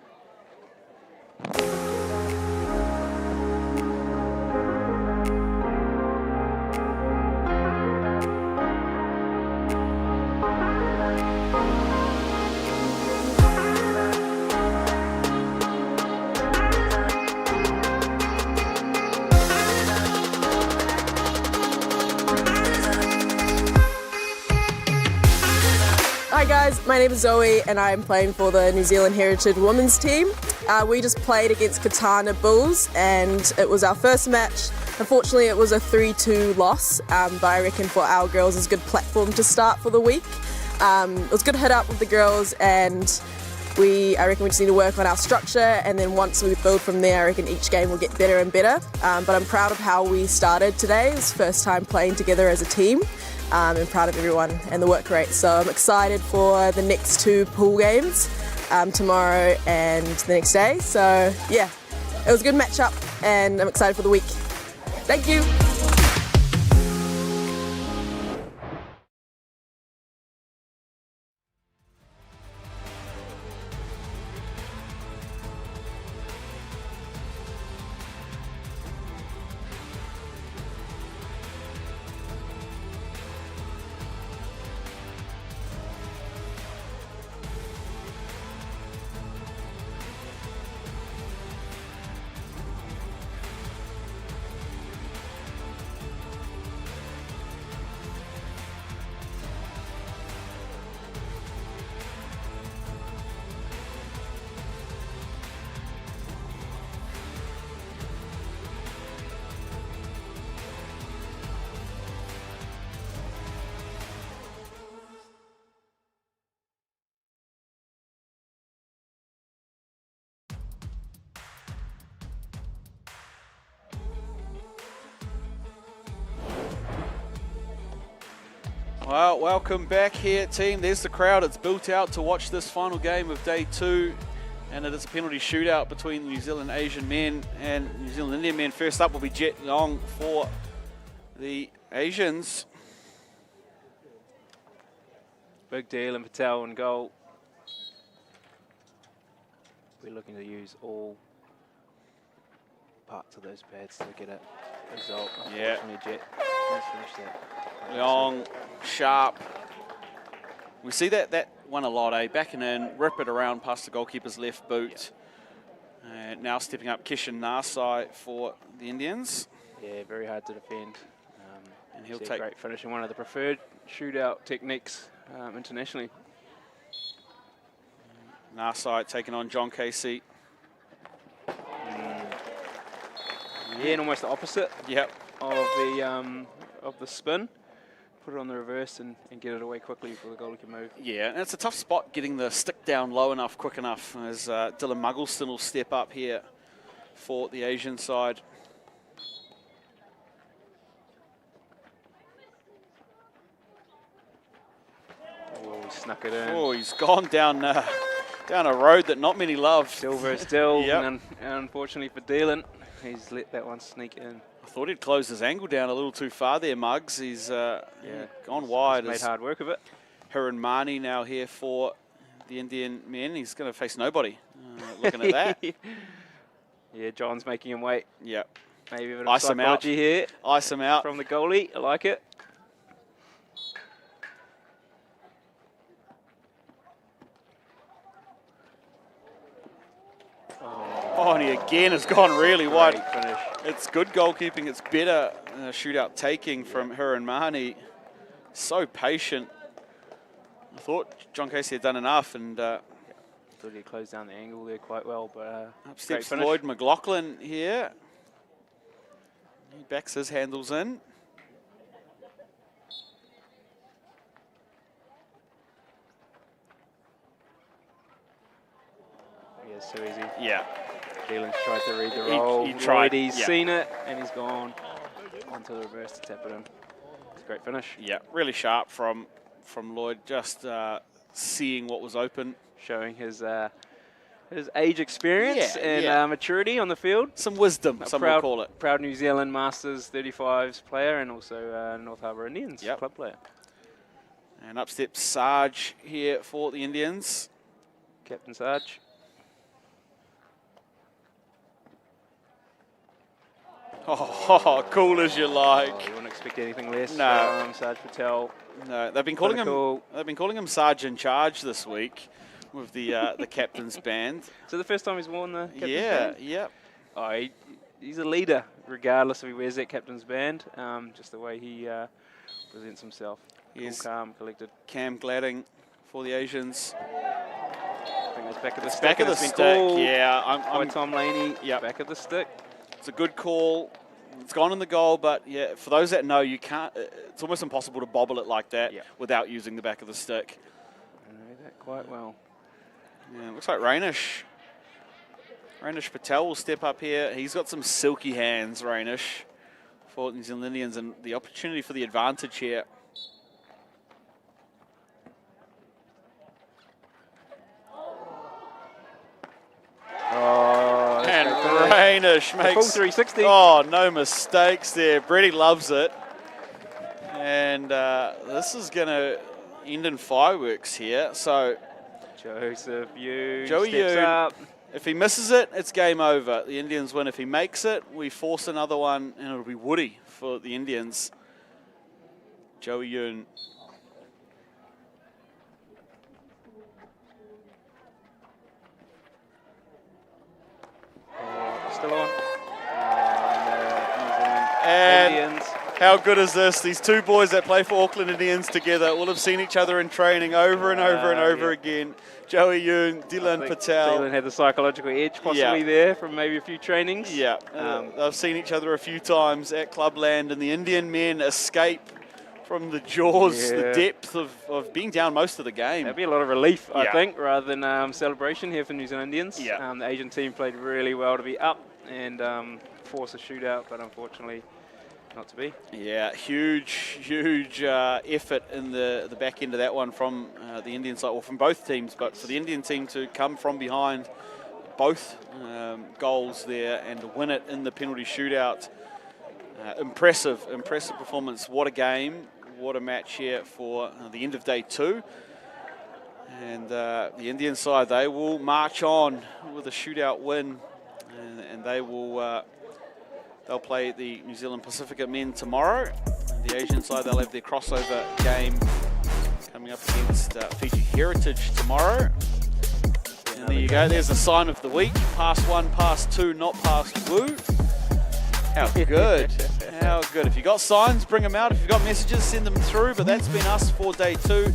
Speaker 5: Hi guys, my name is Zoe and I'm playing for the New Zealand Heritage Women's team. We just played against Katana Bulls and it was our first match. Unfortunately it was a 3-2 loss, but I reckon for our girls it's a good platform to start for the week. It was good to hit up with the girls and I reckon we just need to work on our structure, and then once we build from there I reckon each game will get better and better. But I'm proud of how we started today. It was the first time playing together as a team. And proud of everyone and the work rate. So I'm excited for the next 2 pool games, tomorrow and the next day. So yeah, it was a good matchup and I'm excited for the week. Thank you.
Speaker 2: Well, welcome back here, team. There's the crowd. It's built out to watch this final game of day 2, and it is a penalty shootout between the New Zealand Asian men and New Zealand Indian men. First up will be Jet Long for the Asians.
Speaker 3: Big deal, and Patel in goal. We're looking to use all parts of those pads to get a result.
Speaker 2: Yeah.
Speaker 3: Jet. Let's finish that.
Speaker 2: Long, sharp. We see that one a lot, Backing in, rip it around past the goalkeeper's left boot. And now stepping up Kishan Nasai for the Indians.
Speaker 3: Yeah, very hard to defend.
Speaker 2: And he'll
Speaker 3: see
Speaker 2: take
Speaker 3: great finishing, one of the preferred shootout techniques internationally.
Speaker 2: Nasai taking on John Casey.
Speaker 3: Yeah, and almost the opposite.
Speaker 2: Yep.
Speaker 3: Of the spin. Put it on the reverse and get it away quickly before the goalie can move.
Speaker 2: Yeah, and it's a tough spot getting the stick down low enough, quick enough, as Dylan Muggleston will step up here for the Asian side.
Speaker 3: Oh, he snuck it in.
Speaker 2: Oh, he's gone down down a road that not many love.
Speaker 3: Silver still,
Speaker 2: Yep.
Speaker 3: and unfortunately for Dylan, he's let that one sneak in.
Speaker 2: I thought he'd closed his angle down a little too far there, Muggs. He's gone wide.
Speaker 3: He's made hard work of it.
Speaker 2: Hiran Mani now here for the Indian men. He's going to face nobody. Looking at that.
Speaker 3: Yeah, John's making him wait.
Speaker 2: Yep.
Speaker 3: Maybe a bit of
Speaker 2: Ice him out.
Speaker 3: psychology here
Speaker 2: Ice him out.
Speaker 3: from the goalie. I like it.
Speaker 2: again has gone really wide.
Speaker 3: Great finish.
Speaker 2: It's good goalkeeping. It's better shootout taking from her and Mahoney. So patient. I thought John Casey had done enough, and
Speaker 3: Thought he closed down the angle there quite well, but
Speaker 2: up
Speaker 3: great
Speaker 2: steps
Speaker 3: finish.
Speaker 2: Lloyd McLaughlin here. He backs his handles in.
Speaker 3: Yeah, so easy.
Speaker 2: Yeah.
Speaker 3: Keelan's tried to read the
Speaker 2: He-
Speaker 3: roll.
Speaker 2: he tried,
Speaker 3: He's
Speaker 2: yeah.
Speaker 3: seen it, and he's gone onto the reverse to tap it in. It's a great finish.
Speaker 2: Yeah, really sharp from Lloyd, just seeing what was open.
Speaker 3: Showing his age experience
Speaker 2: Yeah,
Speaker 3: and
Speaker 2: yeah.
Speaker 3: Maturity on the field.
Speaker 2: Some wisdom, some will call it.
Speaker 3: Proud New Zealand Masters 35s player, and also North Harbour Indians
Speaker 2: Yep.
Speaker 3: club player.
Speaker 2: And up steps Sarge here for the Indians.
Speaker 3: Captain Sarge.
Speaker 2: Oh, cool as you like.
Speaker 3: You wouldn't expect anything less
Speaker 2: No.
Speaker 3: from Sarge Patel.
Speaker 2: No, they've been calling
Speaker 3: Clinical.
Speaker 2: him. They've been calling him Sarge in Charge this week with the captain's band.
Speaker 3: So the first time he's worn the captain's
Speaker 2: Yeah,
Speaker 3: band?
Speaker 2: yeah.
Speaker 3: Oh, he's a leader, regardless if he wears that captain's band. Just the way he presents himself.
Speaker 2: He's
Speaker 3: Cool, calm, collected.
Speaker 2: Cam Gladding for the Asians.
Speaker 3: I think it's back of the stick.
Speaker 2: Back of
Speaker 3: and
Speaker 2: the
Speaker 3: it's been
Speaker 2: stick.
Speaker 3: called
Speaker 2: Yeah,
Speaker 3: by
Speaker 2: I'm
Speaker 3: Tom Laney.
Speaker 2: Yep.
Speaker 3: Back of the stick.
Speaker 2: It's a good call. It's gone in the goal, but yeah, for those that know, you can't. It's almost impossible to bobble it like that
Speaker 3: Yeah.
Speaker 2: without using the back of the stick.
Speaker 3: I know that quite well.
Speaker 2: Yeah, it looks like Rainish Patel will step up here. He's got some silky hands, Rainish, for New Zealand Indians, and the opportunity for the advantage here.
Speaker 3: Oh, that's
Speaker 2: And
Speaker 3: great finish.
Speaker 2: Rainish
Speaker 3: The
Speaker 2: makes
Speaker 3: full 360.
Speaker 2: Oh, no mistakes there. Brady loves it. And this is going to end in fireworks here. So
Speaker 3: Joseph Yu
Speaker 2: Joey
Speaker 3: steps
Speaker 2: Yu.
Speaker 3: up.
Speaker 2: if he misses it, it's game over. The Indians win. If he makes it, we force another one, and it'll be Woody for the Indians. Joey Yoon.
Speaker 3: Still on. New Zealand
Speaker 2: And
Speaker 3: Indians.
Speaker 2: how good is this? These two boys that play for Auckland Indians together will have seen each other in training over and over and over
Speaker 3: yeah.
Speaker 2: again. Joey Yoon, Dylan Patel.
Speaker 3: Dylan had the psychological edge possibly
Speaker 2: Yeah.
Speaker 3: there from maybe a few trainings.
Speaker 2: Yeah, they've seen each other a few times at Clubland, and the Indian men escape from the jaws, the
Speaker 3: Yeah.
Speaker 2: depth of being down most of the game.
Speaker 3: That'd be a lot of relief, I
Speaker 2: Yeah.
Speaker 3: think, rather than celebration here for New Zealand Indians.
Speaker 2: Yeah.
Speaker 3: The Asian team played really well to be up and force a shootout, but unfortunately not to be.
Speaker 2: Yeah, huge effort in the back end of that one from the Indian side, or from both teams, but for the Indian team to come from behind both goals there and to win it in the penalty shootout. Impressive performance. What a game, what a match here for the end of day 2. And the Indian side, they will march on with a shootout win, and they will they'll play the New Zealand Pacifica men tomorrow. And the Asian side, they'll have their crossover game coming up against Fiji Heritage tomorrow. And there you go, there's a sign of the week. Pass 1, pass 2, not past woo. How good. How good. If you got signs, bring them out. If you've got messages, send them through. But that's been us for day 2.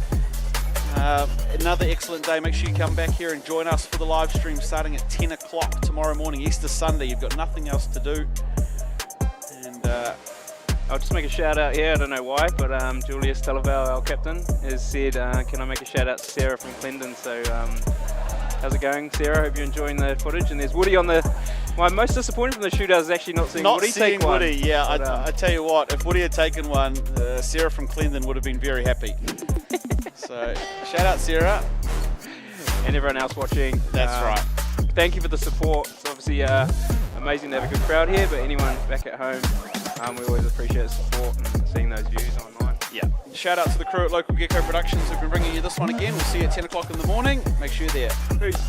Speaker 2: Another excellent day. Make sure you come back here and join us for the live stream starting at 10 o'clock tomorrow morning, Easter Sunday. You've got nothing else to do. And
Speaker 3: I'll just make a shout out here, I don't know why, but Julius Televal, our captain, has said, can I make a shout out to Sarah from Clendon? So how's it going, Sarah? Hope you're enjoying the footage. And there's Woody on the... My most disappointing from the shootout is actually not seeing Woody take one.
Speaker 2: Woody, yeah.
Speaker 3: But,
Speaker 2: I tell you what, if Woody had taken one, Sarah from Clendon would have been very happy. So shout out, Sarah.
Speaker 3: And everyone else watching.
Speaker 2: That's right.
Speaker 3: Thank you for the support. It's obviously amazing to have a good crowd here, but anyone back at home, we always appreciate the support and seeing those views online.
Speaker 2: Yeah. Shout out to the crew at Local Gecko Productions who've been bringing you this one again. We'll see you at 10 o'clock in the morning. Make sure you're there.
Speaker 3: Peace.